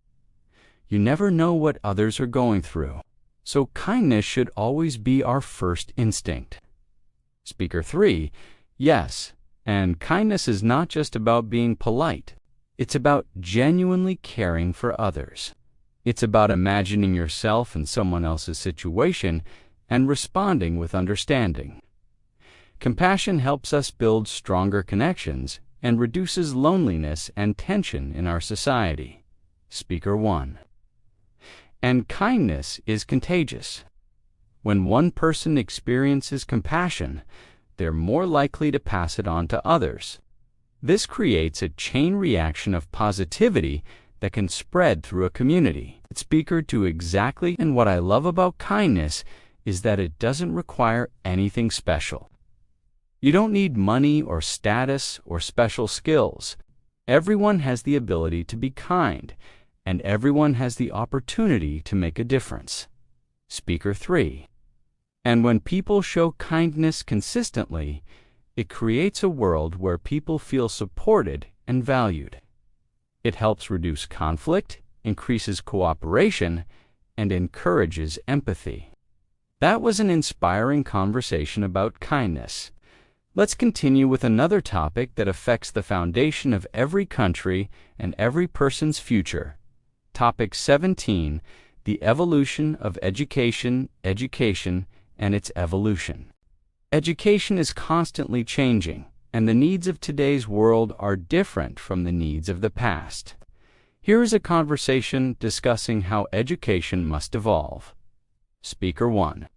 You never know what others are going through, so kindness should always be our first instinct. Speaker 3, yes, and kindness is not just about being polite. It's about genuinely caring for others. It's about imagining yourself in someone else's situation and responding with understanding. Compassion helps us build stronger connections and reduces loneliness and tension in our society. Speaker 1. And kindness is contagious. When one person experiences compassion, they're more likely to pass it on to others. This creates a chain reaction of positivity that can spread through a community. Speaker 2 exactly, and what I love about kindness is that it doesn't require anything special. You don't need money or status or special skills. Everyone has the ability to be kind, and everyone has the opportunity to make a difference. Speaker 3. And when people show kindness consistently, it creates a world where people feel supported and valued. It helps reduce conflict, increases cooperation, and encourages empathy. That was an inspiring conversation about kindness. Let's continue with another topic that affects the foundation of every country and every person's future. Topic 17, the evolution of education, and its evolution. Education is constantly changing, and the needs of today's world are different from the needs of the past. Here is a conversation discussing how education must evolve. Speaker 1.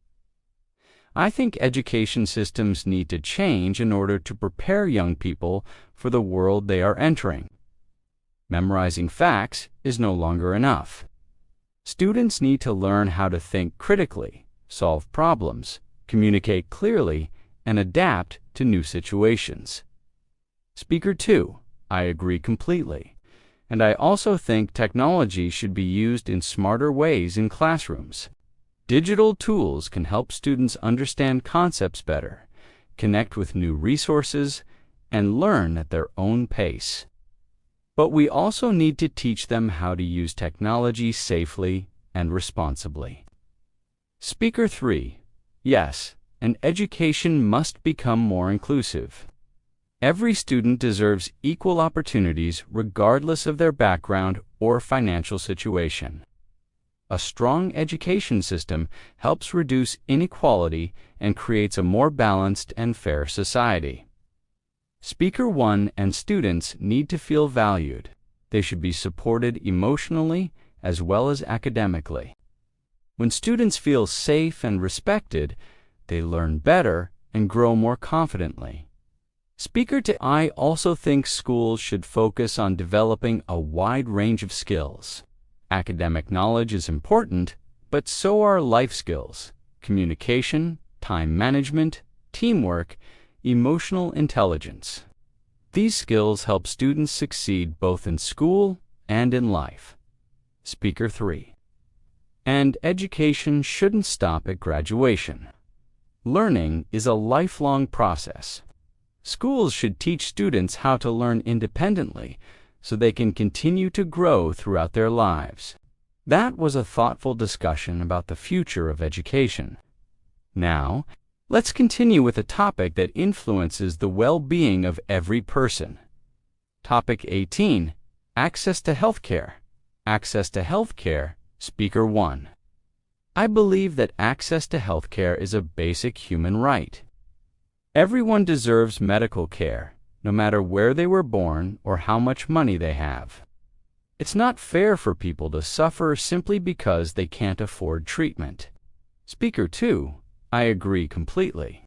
I think education systems need to change in order to prepare young people for the world they are entering. Memorizing facts is no longer enough. Students need to learn how to think critically, solve problems, communicate clearly, and adapt to new situations. Speaker 2, I agree completely. And I also think technology should be used in smarter ways in classrooms. Digital tools can help students understand concepts better, connect with new resources, and learn at their own pace. But we also need to teach them how to use technology safely and responsibly. Speaker 3. Yes, and education must become more inclusive. Every student deserves equal opportunities regardless of their background or financial situation. A strong education system helps reduce inequality and creates a more balanced and fair society. Speaker 1 and students need to feel valued. They should be supported emotionally as well as academically. When students feel safe and respected, they learn better and grow more confidently. Speaker 2, I also think schools should focus on developing a wide range of skills. Academic knowledge is important, but so are life skills, communication, time management, teamwork, emotional intelligence. These skills help students succeed both in school and in life. Speaker 3. And education shouldn't stop at graduation. Learning is a lifelong process. Schools should teach students how to learn independently so they can continue to grow throughout their lives. That was a thoughtful discussion about the future of education. Now, let's continue with a topic that influences the well-being of every person. Topic 18, access to healthcare. Access to healthcare, Speaker 1. I believe that access to healthcare is a basic human right. Everyone deserves medical care, no matter where they were born or how much money they have. It's not fair for people to suffer simply because they can't afford treatment. Speaker 2, I agree completely.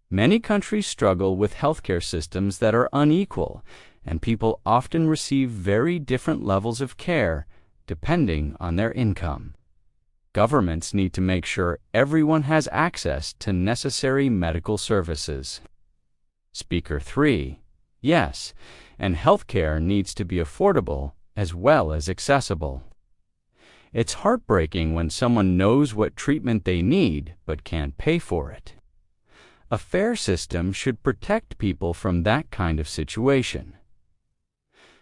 Many countries struggle with healthcare systems that are unequal, and people often receive very different levels of care depending on their income. Governments need to make sure everyone has access to necessary medical services. Speaker 3. Yes, and healthcare needs to be affordable as well as accessible. It's heartbreaking when someone knows what treatment they need but can't pay for it. A fair system should protect people from that kind of situation.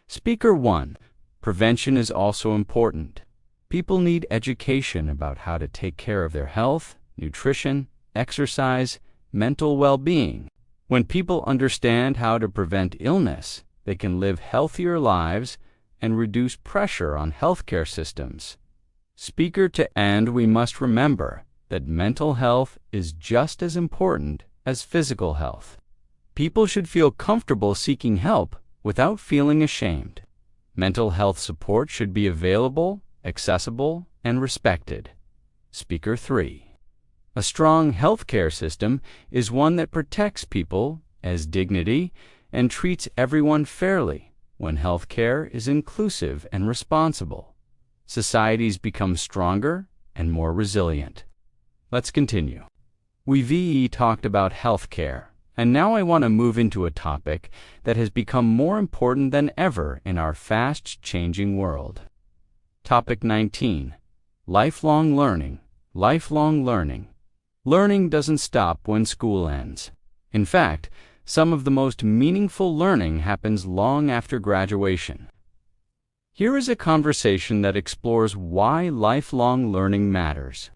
Speaker 1. Prevention is also important. People need education about how to take care of their health, nutrition, exercise, mental well-being. When people understand how to prevent illness, they can live healthier lives and reduce pressure on healthcare systems. Speaker 2. And we must remember that mental health is just as important as physical health. People should feel comfortable seeking help without feeling ashamed. Mental health support should be available, accessible, and respected. Speaker 3. A strong healthcare system is one that protects people as dignity and treats everyone fairly. When healthcare is inclusive and responsible, societies become stronger and more resilient. Let's continue. We've talked about healthcare, and now I want to move into a topic that has become more important than ever in our fast-changing world. Topic 19. Lifelong learning. Lifelong learning. Learning doesn't stop when school ends. In fact, some of the most meaningful learning happens long after graduation. Here is a conversation that explores why lifelong learning matters.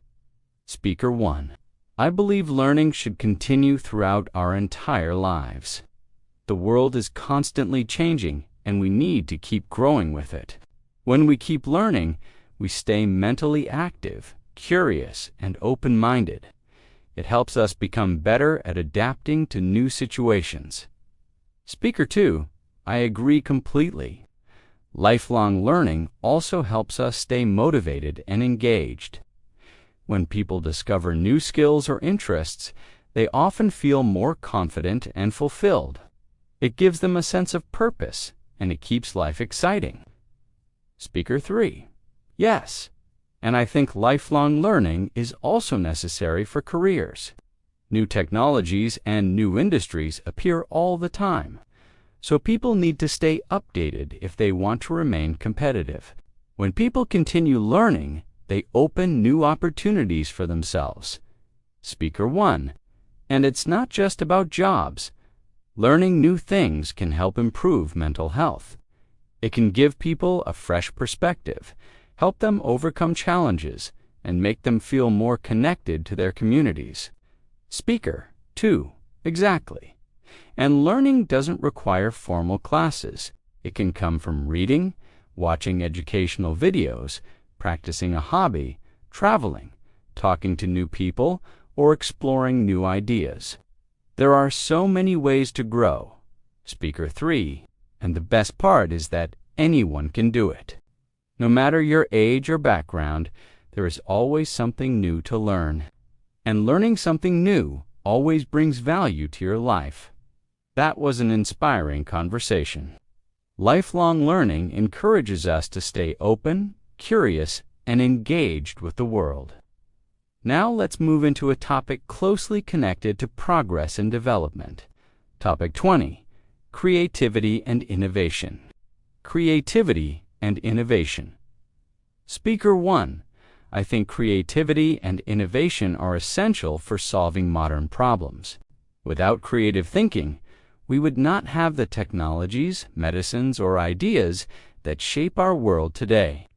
Speaker 1. I believe learning should continue throughout our entire lives. The world is constantly changing, and we need to keep growing with it. When we keep learning, we stay mentally active, curious, and open-minded. It helps us become better at adapting to new situations. Speaker 2. I agree completely. Lifelong learning also helps us stay motivated and engaged. When people discover new skills or interests, they often feel more confident and fulfilled. It gives them a sense of purpose, and it keeps life exciting. Speaker 3. Yes, and I think lifelong learning is also necessary for careers. New technologies and new industries appear all the time, so people need to stay updated if they want to remain competitive. When people continue learning, they open new opportunities for themselves. Speaker 1. And it's not just about jobs. Learning new things can help improve mental health. It can give people a fresh perspective, help them overcome challenges, and make them feel more connected to their communities. Speaker 2. Exactly. And learning doesn't require formal classes. It can come from reading, watching educational videos, practicing a hobby, traveling, talking to new people, or exploring new ideas. There are so many ways to grow. Speaker 3. And the best part is that anyone can do it. No matter your age or background, there is always something new to learn. And learning something new always brings value to your life. That was an inspiring conversation. Lifelong learning encourages us to stay open, curious, and engaged with the world. Now let's move into a topic closely connected to progress and development. Topic 20. Creativity and innovation. Creativity and innovation. Speaker 1. I think creativity and innovation are essential for solving modern problems. Without creative thinking, we would not have the technologies, medicines, or ideas that shape our world today.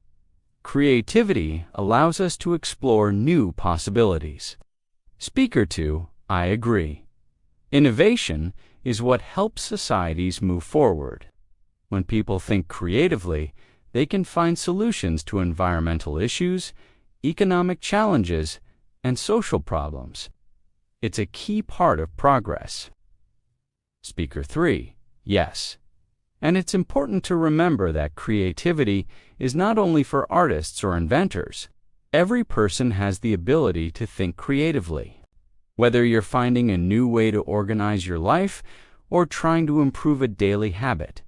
Creativity allows us to explore new possibilities. Speaker 2. I agree. Innovation is what helps societies move forward. When people think creatively, they can find solutions to environmental issues, economic challenges, and social problems. It's a key part of progress. Speaker 3. Yes. And it's important to remember that creativity is not only for artists or inventors. Every person has the ability to think creatively. Whether you're finding a new way to organize your life or trying to improve a daily habit,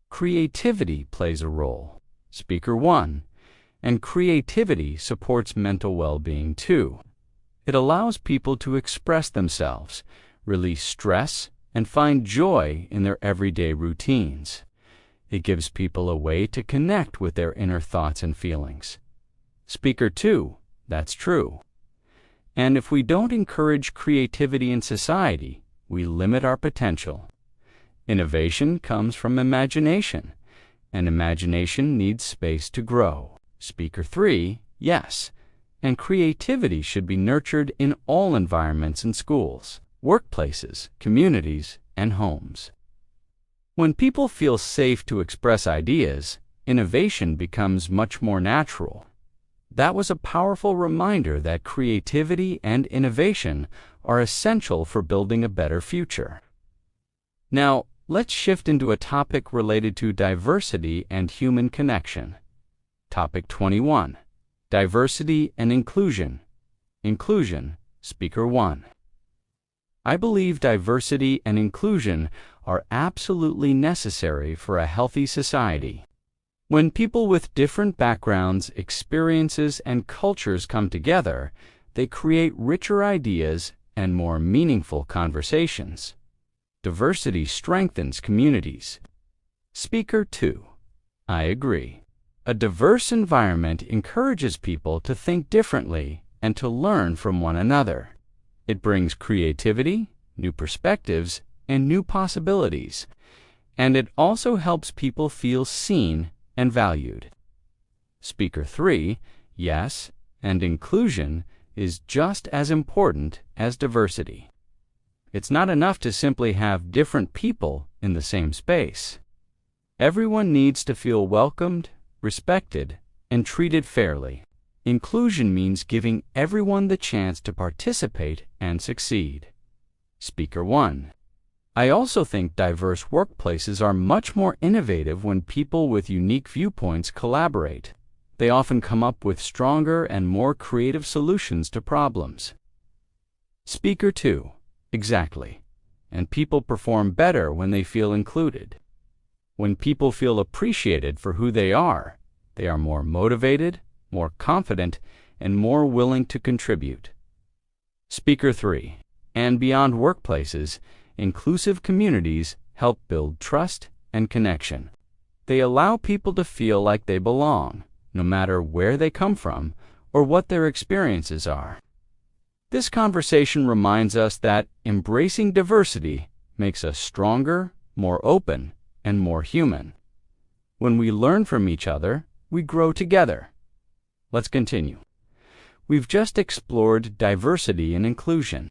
creativity plays a role. Speaker 1. And creativity supports mental well-being too. It allows people to express themselves, release stress, and find joy in their everyday routines. It gives people a way to connect with their inner thoughts and feelings. Speaker 2, that's true. And if we don't encourage creativity in society, we limit our potential. Innovation comes from imagination, and imagination needs space to grow. Speaker 3, yes. And creativity should be nurtured in all environments and schools, workplaces, communities, and homes. When people feel safe to express ideas, innovation becomes much more natural. That was a powerful reminder that creativity and innovation are essential for building a better future. Now, let's shift into a topic related to diversity and human connection. Topic 21. Diversity and inclusion. Inclusion, Speaker 1. I believe diversity and inclusion are absolutely necessary for a healthy society. When people with different backgrounds, experiences, and cultures come together, they create richer ideas and more meaningful conversations. Diversity strengthens communities. Speaker 2. I agree. A diverse environment encourages people to think differently and to learn from one another. It brings creativity, new perspectives, and new possibilities. And it also helps people feel seen and valued. Speaker 3, yes, and inclusion is just as important as diversity. It's not enough to simply have different people in the same space. Everyone needs to feel welcomed, respected, and treated fairly. Inclusion means giving everyone the chance to participate and succeed. Speaker 1. I also think diverse workplaces are much more innovative when people with unique viewpoints collaborate. They often come up with stronger and more creative solutions to problems. Speaker 2. Exactly. And people perform better when they feel included. When people feel appreciated for who they are more motivated, more confident, and more willing to contribute. Speaker 3. And beyond workplaces, inclusive communities help build trust and connection. They allow people to feel like they belong, no matter where they come from or what their experiences are. This conversation reminds us that embracing diversity makes us stronger, more open, and more human. When we learn from each other, we grow together. Let's continue. We've just explored diversity and inclusion.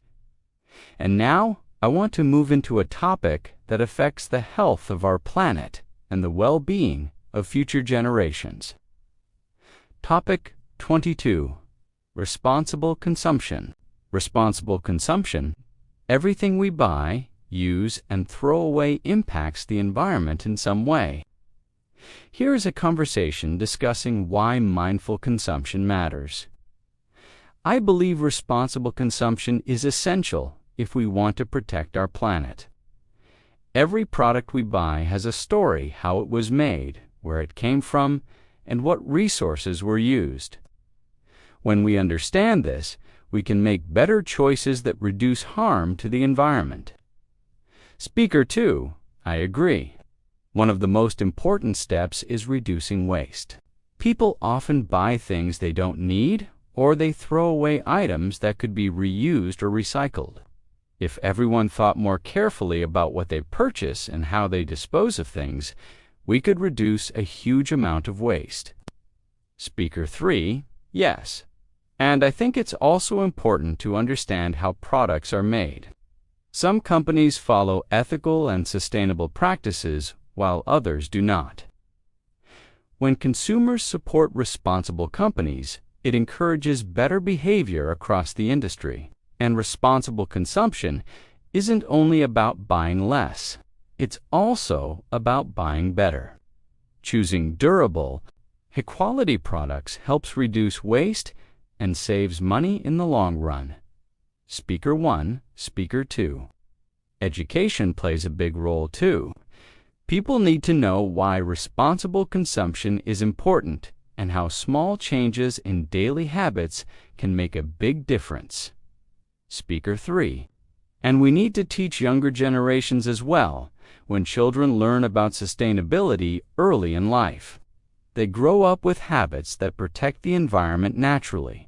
And now, I want to move into a topic that affects the health of our planet and the well-being of future generations. Topic 22. Responsible consumption. Responsible consumption. Everything we buy, use, and throw away impacts the environment in some way. Here is a conversation discussing why mindful consumption matters. I believe responsible consumption is essential if we want to protect our planet. Every product we buy has a story: how it was made, where it came from, and what resources were used. When we understand this, we can make better choices that reduce harm to the environment. Speaker 2, I agree. One of the most important steps is reducing waste. People often buy things they don't need, or they throw away items that could be reused or recycled. If everyone thought more carefully about what they purchase and how they dispose of things, we could reduce a huge amount of waste. Speaker 3, yes. And I think it's also important to understand how products are made. Some companies follow ethical and sustainable practices, while others do not. When consumers support responsible companies, it encourages better behavior across the industry. And responsible consumption isn't only about buying less. It's also about buying better. Choosing durable, high-quality products helps reduce waste and saves money in the long run. Speaker 1, Speaker 2. Education plays a big role too. People need to know why responsible consumption is important and how small changes in daily habits can make a big difference. Speaker 3. And we need to teach younger generations as well. When children learn about sustainability early in life, they grow up with habits that protect the environment naturally.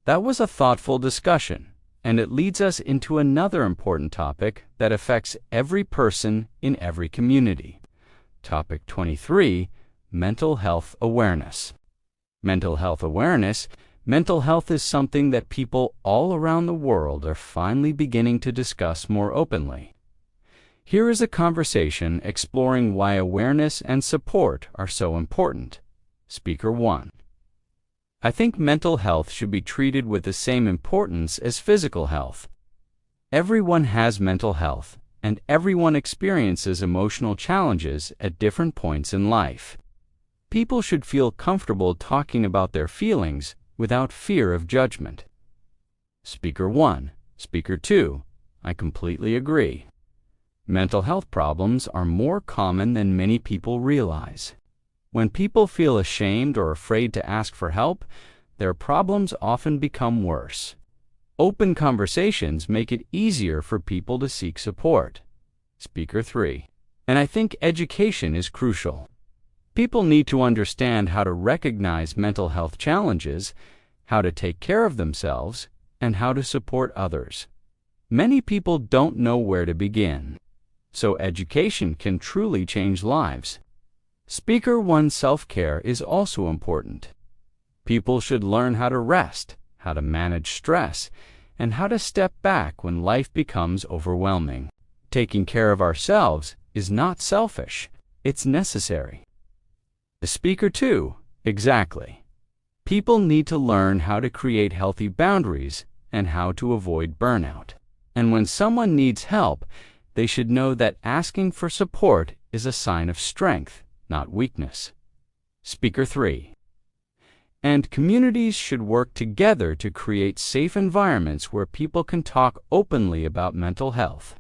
That was a thoughtful discussion, and it leads us into another important topic that affects every person in every community. Topic 23, mental health awareness. Mental health awareness. Mental health is something that people all around the world are finally beginning to discuss more openly. Here is a conversation exploring why awareness and support are so important. Speaker 1. I think mental health should be treated with the same importance as physical health. Everyone has mental health, and everyone experiences emotional challenges at different points in life. People should feel comfortable talking about their feelings without fear of judgment. Speaker 1. Speaker 2. I completely agree. Mental health problems are more common than many people realize. When people feel ashamed or afraid to ask for help, their problems often become worse. Open conversations make it easier for people to seek support. Speaker 3. And I think education is crucial. People need to understand how to recognize mental health challenges, how to take care of themselves, and how to support others. Many people don't know where to begin, so education can truly change lives. Speaker 1. Self-care is also important. People should learn how to rest, how to manage stress, and how to step back when life becomes overwhelming. Taking care of ourselves is not selfish, it's necessary. Speaker 2. Exactly. People need to learn how to create healthy boundaries and how to avoid burnout. And when someone needs help, they should know that asking for support is a sign of strength, not weakness. Speaker 3. And communities should work together to create safe environments where people can talk openly about mental health.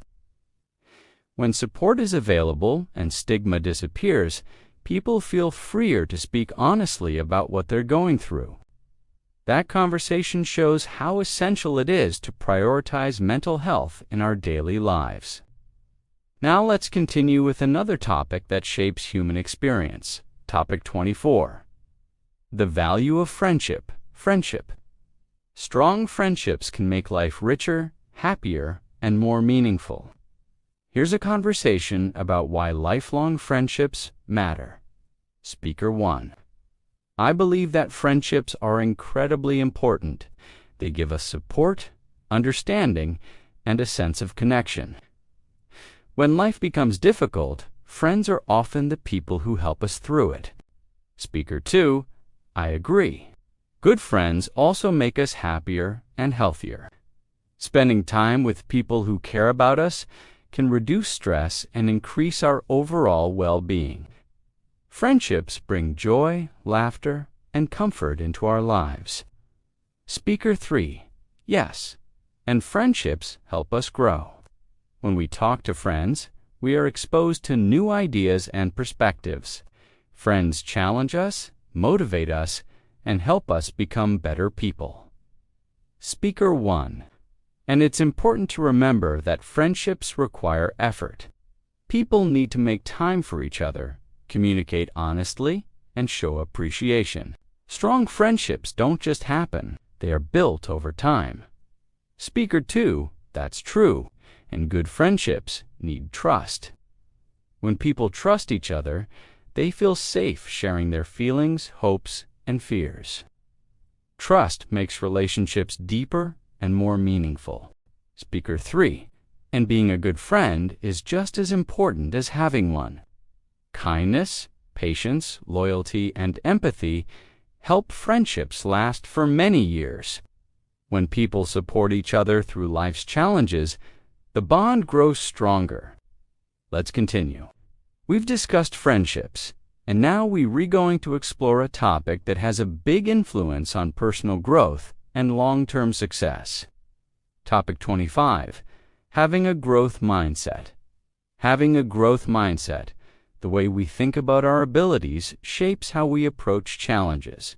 When support is available and stigma disappears, people feel freer to speak honestly about what they're going through. That conversation shows how essential it is to prioritize mental health in our daily lives. Now let's continue with another topic that shapes human experience. Topic 24. The value of friendship. Friendship. Strong friendships can make life richer, happier, and more meaningful. Here's a conversation about why lifelong friendships matter. Speaker 1. I believe that friendships are incredibly important. They give us support, understanding, and a sense of connection. When life becomes difficult, friends are often the people who help us through it. Speaker 2. I agree. Good friends also make us happier and healthier. Spending time with people who care about us can reduce stress and increase our overall well-being. Friendships bring joy, laughter, and comfort into our lives. Speaker 3. Yes, and friendships help us grow. When we talk to friends, we are exposed to new ideas and perspectives. Friends challenge us, motivate us, and help us become better people. Speaker 1. And it's important to remember that friendships require effort. People need to make time for each other, communicate honestly, and show appreciation. Strong friendships don't just happen, they are built over time. Speaker 2. That's true, and good friendships need trust. When people trust each other, they feel safe sharing their feelings, hopes, and fears. Trust makes relationships deeper and more meaningful. Speaker 3. And being a good friend is just as important as having one. Kindness, patience, loyalty, and empathy help friendships last for many years. When people support each other through life's challenges, the bond grows stronger. Let's continue. We've discussed friendships, and now we're going to explore a topic that has a big influence on personal growth and long-term success. Topic 25. Having a growth mindset. Having a growth mindset. The way we think about our abilities shapes how we approach challenges,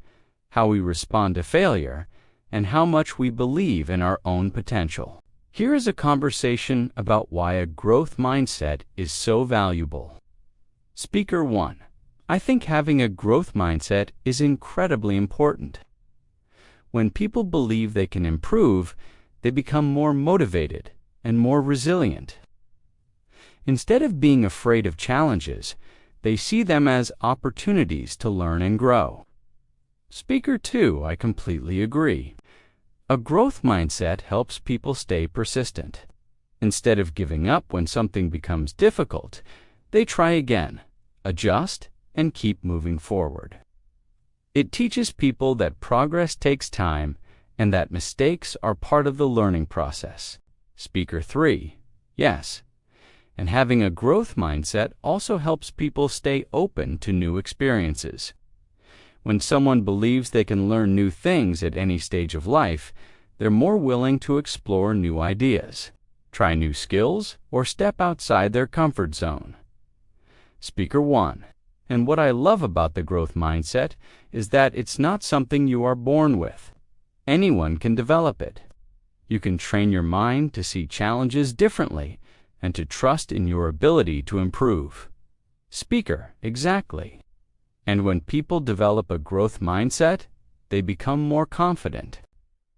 how we respond to failure, and how much we believe in our own potential. Here is a conversation about why a growth mindset is so valuable. Speaker 1. I think having a growth mindset is incredibly important. When people believe they can improve, they become more motivated and more resilient. Instead of being afraid of challenges, they see them as opportunities to learn and grow. Speaker 2, I completely agree. A growth mindset helps people stay persistent. Instead of giving up when something becomes difficult, they try again, adjust, and keep moving forward. It teaches people that progress takes time and that mistakes are part of the learning process. Speaker 3, yes. And having a growth mindset also helps people stay open to new experiences. When someone believes they can learn new things at any stage of life, they're more willing to explore new ideas, try new skills, or step outside their comfort zone. Speaker 1. And what I love about the growth mindset is that it's not something you are born with. Anyone can develop it. You can train your mind to see challenges differently and to trust in your ability to improve. Speaker, exactly. And when people develop a growth mindset, they become more confident.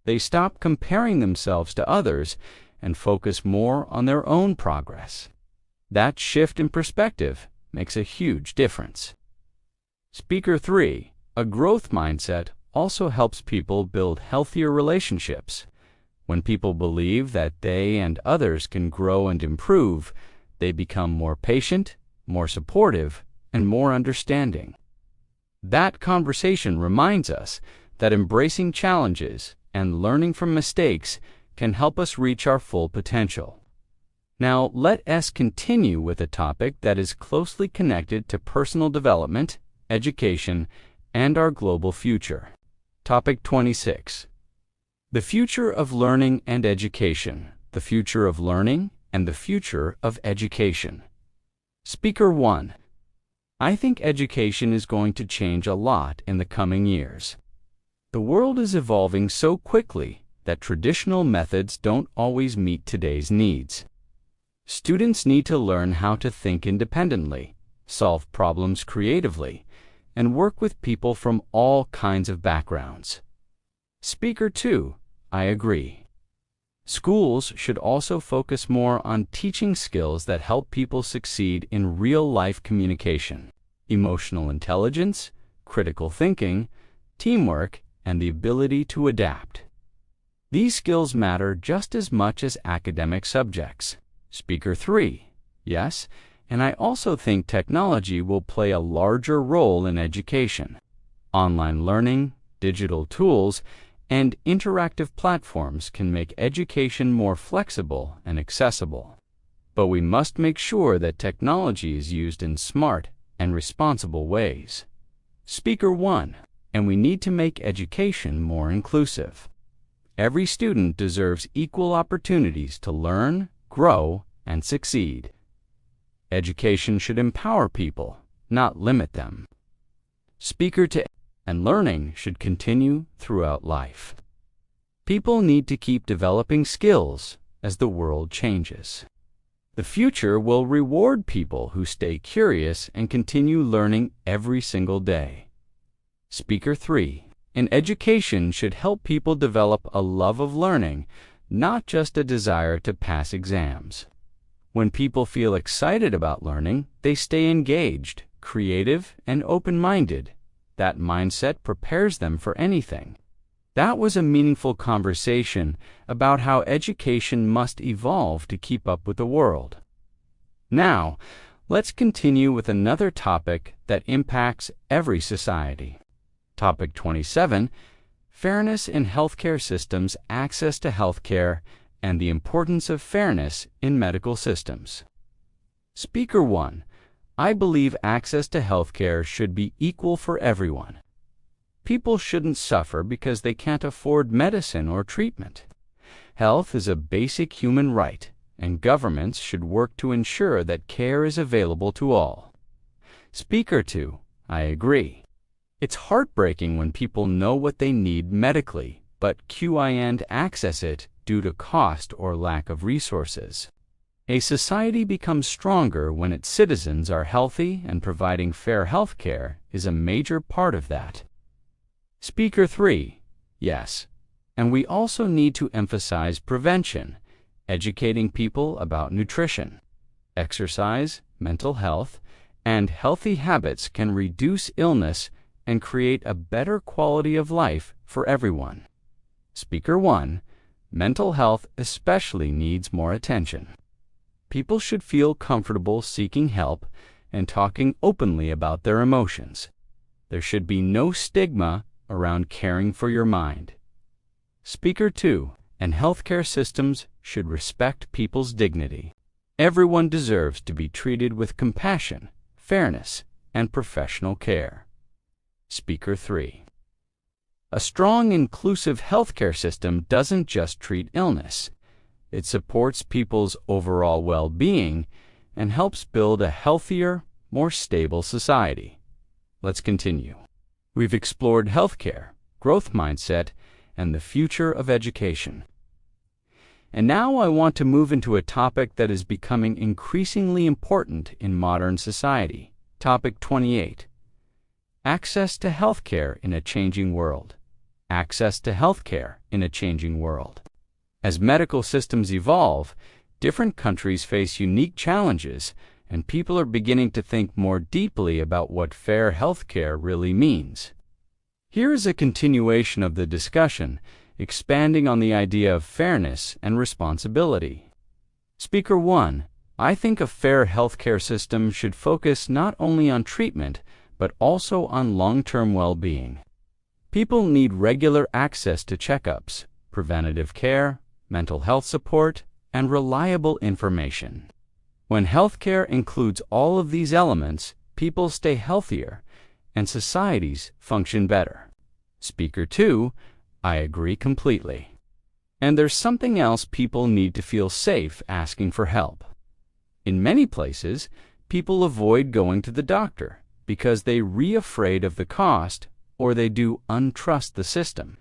They stop comparing themselves to others and focus more on their own progress. That shift in perspective makes a huge difference. Speaker 3. A growth mindset also helps people build healthier relationships. When people believe that they and others can grow and improve, they become more patient, more supportive, and more understanding. That conversation reminds us that embracing challenges and learning from mistakes can help us reach our full potential. Now, let us continue with a topic that is closely connected to personal development, education, and our global future. Topic 26. The future of learning and education. The future of learning and the future of education. Speaker 1. I think education is going to change a lot in the coming years. The world is evolving so quickly that traditional methods don't always meet today's needs. Students need to learn how to think independently, solve problems creatively, and work with people from all kinds of backgrounds. Speaker 2, I agree. Schools should also focus more on teaching skills that help people succeed in real-life communication, emotional intelligence, critical thinking, teamwork, and the ability to adapt. These skills matter just as much as academic subjects. Speaker 3, yes, and I also think technology will play a larger role in education. Online learning, digital tools, and interactive platforms can make education more flexible and accessible. But we must make sure that technology is used in smart and responsible ways. Speaker 1, and we need to make education more inclusive. Every student deserves equal opportunities to learn, grow, and succeed. Education should empower people, not limit them. Speaker 2, and learning should continue throughout life. People need to keep developing skills as the world changes. The future will reward people who stay curious and continue learning every single day. Speaker 3, and education should help people develop a love of learning, not just a desire to pass exams. When people feel excited about learning, they stay engaged, creative, and open-minded. That mindset prepares them for anything. That was a meaningful conversation about how education must evolve to keep up with the world. Now, let's continue with another topic that impacts every society. Topic 27, Fairness in Healthcare Systems, Access to Healthcare, and the Importance of Fairness in Medical Systems. Speaker 1, I believe access to healthcare should be equal for everyone. People shouldn't suffer because they can't afford medicine or treatment. Health is a basic human right, and governments should work to ensure that care is available to all. Speaker 2, I agree. It's heartbreaking when people know what they need medically, but can't access it due to cost or lack of resources. A society becomes stronger when its citizens are healthy, and providing fair health care is a major part of that. Speaker 3, yes. And we also need to emphasize prevention, educating people about nutrition. Exercise, mental health, and healthy habits can reduce illness and create a better quality of life for everyone. Speaker 1, mental health especially needs more attention. People should feel comfortable seeking help and talking openly about their emotions. There should be no stigma around caring for your mind. Speaker 2, and healthcare systems should respect people's dignity. Everyone deserves to be treated with compassion, fairness, and professional care. Speaker 3, a strong, inclusive healthcare system doesn't just treat illness. It supports people's overall well-being and helps build a healthier, more stable society. Let's continue. We've explored healthcare, growth mindset, and the future of education. And now I want to move into a topic that is becoming increasingly important in modern society. Topic 28. Access to healthcare in a changing world. Access to healthcare in a changing world. As medical systems evolve, different countries face unique challenges, and people are beginning to think more deeply about what fair healthcare really means. Here is a continuation of the discussion, expanding on the idea of fairness and responsibility. Speaker 1, I think a fair healthcare system should focus not only on treatment, but also on long-term well-being. People need regular access to checkups, preventative care, mental health support, and reliable information. When healthcare includes all of these elements, people stay healthier and societies function better. Speaker 2, I agree completely. And there's something else: people need to feel safe asking for help. In many places, people avoid going to the doctor because they're afraid of the cost, or they do untrust the system.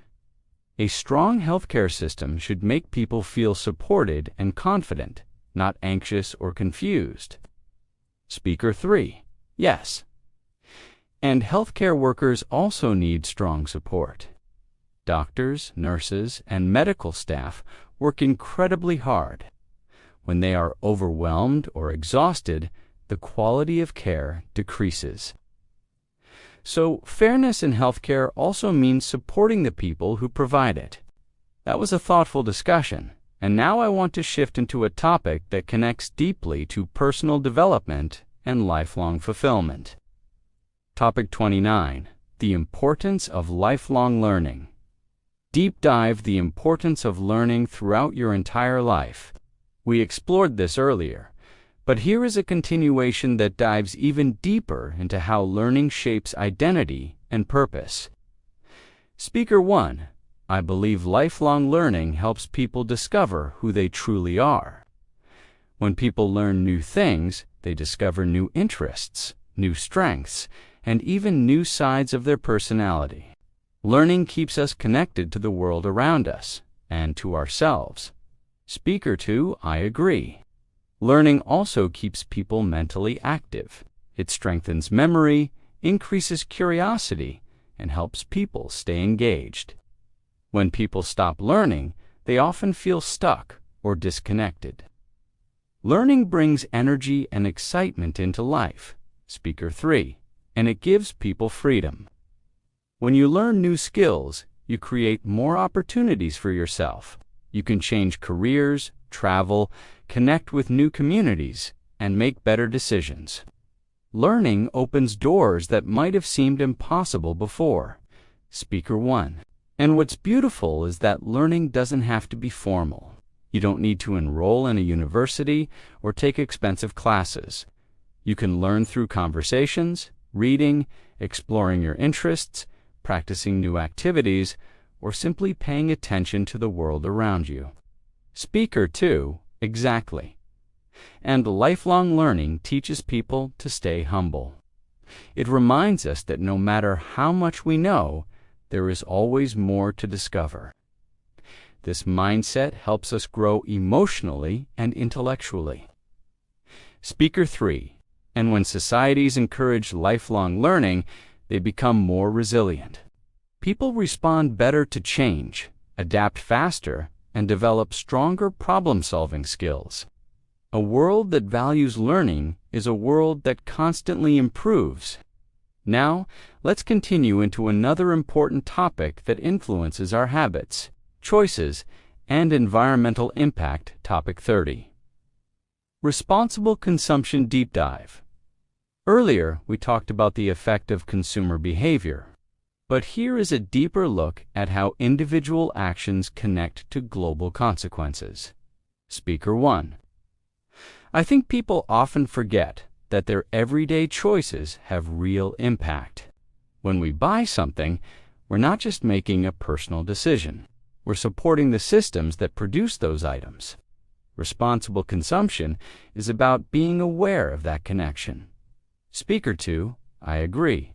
A strong healthcare system should make people feel supported and confident, not anxious or confused. Speaker 3, yes. And healthcare workers also need strong support. Doctors, nurses, and medical staff work incredibly hard. When they are overwhelmed or exhausted, the quality of care decreases. So, fairness in healthcare also means supporting the people who provide it. That was a thoughtful discussion, and now I want to shift into a topic that connects deeply to personal development and lifelong fulfillment. Topic 29. The importance of lifelong learning. Deep dive: the importance of learning throughout your entire life. We explored this earlier, but here is a continuation that dives even deeper into how learning shapes identity and purpose. Speaker 1, I believe lifelong learning helps people discover who they truly are. When people learn new things, they discover new interests, new strengths, and even new sides of their personality. Learning keeps us connected to the world around us and to ourselves. Speaker 2, I agree. Learning also keeps people mentally active. It strengthens memory, increases curiosity, and helps people stay engaged. When people stop learning, they often feel stuck or disconnected. Learning brings energy and excitement into life. Speaker 3, and it gives people freedom. When you learn new skills, you create more opportunities for yourself. You can change careers, travel, connect with new communities, and make better decisions. Learning opens doors that might have seemed impossible before. Speaker 1. And what's beautiful is that learning doesn't have to be formal. You don't need to enroll in a university or take expensive classes. You can learn through conversations, reading, exploring your interests, practicing new activities, or simply paying attention to the world around you. Speaker 2, exactly. And lifelong learning teaches people to stay humble. It reminds us that no matter how much we know, there is always more to discover. This mindset helps us grow emotionally and intellectually. Speaker 3. And when societies encourage lifelong learning, they become more resilient. People respond better to change, adapt faster, and develop stronger problem-solving skills. A world that values learning is a world that constantly improves. Now, let's continue into another important topic that influences our habits, choices, and environmental impact, topic 30. Responsible consumption deep dive. Earlier, we talked about the effect of consumer behavior, but here is a deeper look at how individual actions connect to global consequences. Speaker 1. I think people often forget that their everyday choices have real impact. When we buy something, we're not just making a personal decision. We're supporting the systems that produce those items. Responsible consumption is about being aware of that connection. Speaker 2, I agree.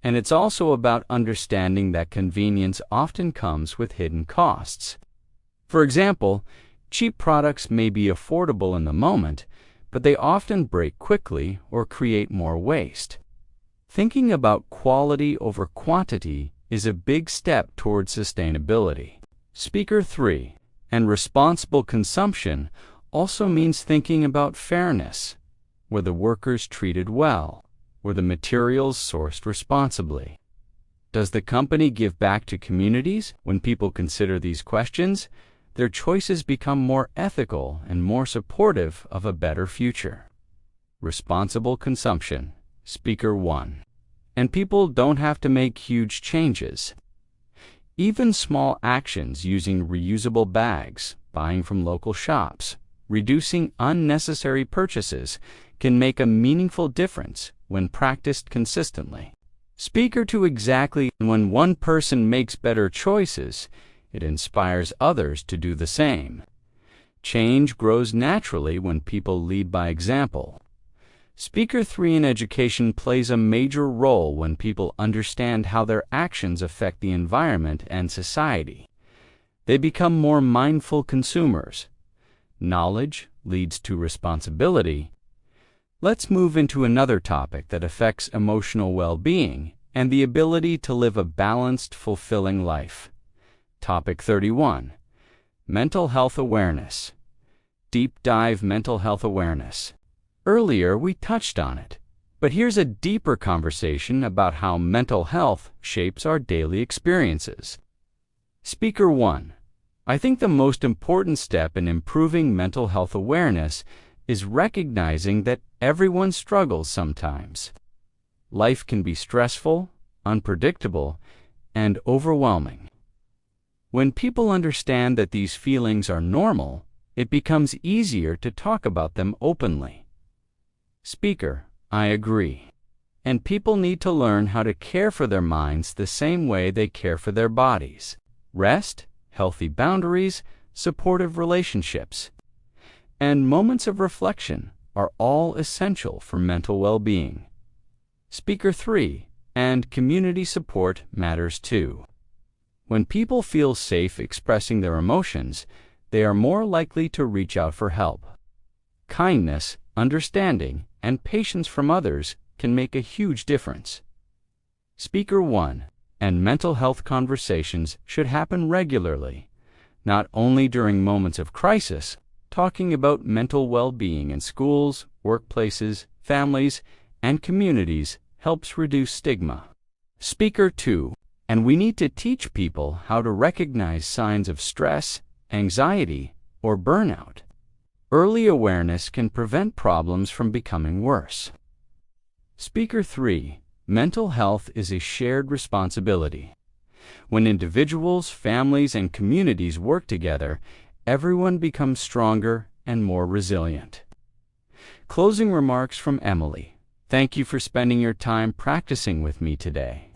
And it's also about understanding that convenience often comes with hidden costs. For example, cheap products may be affordable in the moment, but they often break quickly or create more waste. Thinking about quality over quantity is a big step towards sustainability. Speaker 3. And responsible consumption also means thinking about fairness. Were the workers treated well? Were the materials sourced responsibly? Does the company give back to communities? When people consider these questions, their choices become more ethical and more supportive of a better future. Responsible consumption. Speaker 1. And people don't have to make huge changes. Even small actions using reusable bags, buying from local shops, reducing unnecessary purchases can make a meaningful difference when practiced consistently. Speaker 2. Exactly. When one person makes better choices, it inspires others to do the same. Change grows naturally when people lead by example. Speaker 3. In education plays a major role when people understand how their actions affect the environment and society. They become more mindful consumers. Knowledge leads to responsibility. Let's move into another topic that affects emotional well-being and the ability to live a balanced, fulfilling life. Topic 31. Mental health awareness. Deep dive mental health awareness. Earlier, we touched on it, but here's a deeper conversation about how mental health shapes our daily experiences. Speaker 1. I think the most important step in improving mental health awareness is recognizing that everyone struggles sometimes. Life can be stressful, unpredictable, and overwhelming. When people understand that these feelings are normal, it becomes easier to talk about them openly. Speaker, I agree. And people need to learn how to care for their minds the same way they care for their bodies. Rest, healthy boundaries, supportive relationships, and moments of reflection are all essential for mental well-being. Speaker 3. And community support matters too. When people feel safe expressing their emotions, they are more likely to reach out for help. Kindness, understanding, and patience from others can make a huge difference. Speaker 1. And mental health conversations should happen regularly, not only during moments of crisis. Talking about mental well-being in schools, workplaces, families, and communities helps reduce stigma. Speaker 2. And we need to teach people how to recognize signs of stress, anxiety, or burnout. Early awareness can prevent problems from becoming worse. Speaker 3. Mental health is a shared responsibility. When individuals, families, and communities work together, everyone becomes stronger and more resilient. Closing remarks from Emily. Thank you for spending your time practicing with me today.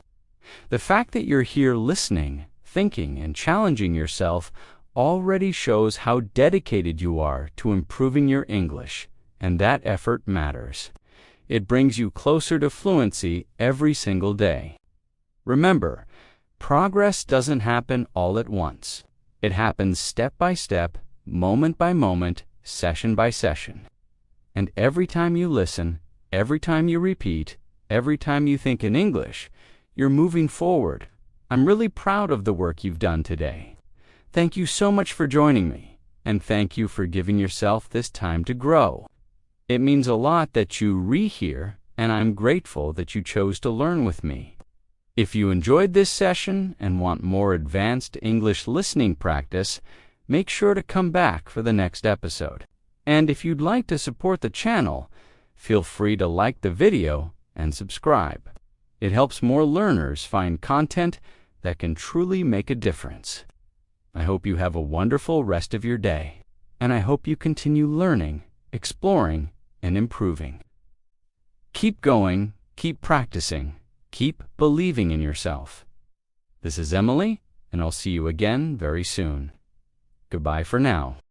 The fact that you're here listening, thinking, and challenging yourself already shows how dedicated you are to improving your English, and that effort matters. It brings you closer to fluency every single day. Remember, progress doesn't happen all at once. It happens step by step, moment by moment, session by session. And every time you listen, every time you repeat, every time you think in English, you're moving forward. I'm really proud of the work you've done today. Thank you so much for joining me, and thank you for giving yourself this time to grow. It means a lot that you rehear, and I'm grateful that you chose to learn with me. If you enjoyed this session and want more advanced English listening practice, make sure to come back for the next episode. And if you'd like to support the channel, feel free to like the video and subscribe. It helps more learners find content that can truly make a difference. I hope you have a wonderful rest of your day, and I hope you continue learning, exploring, and improving. Keep going, keep practicing, keep believing in yourself. This is Emily, and I'll see you again very soon. Goodbye for now.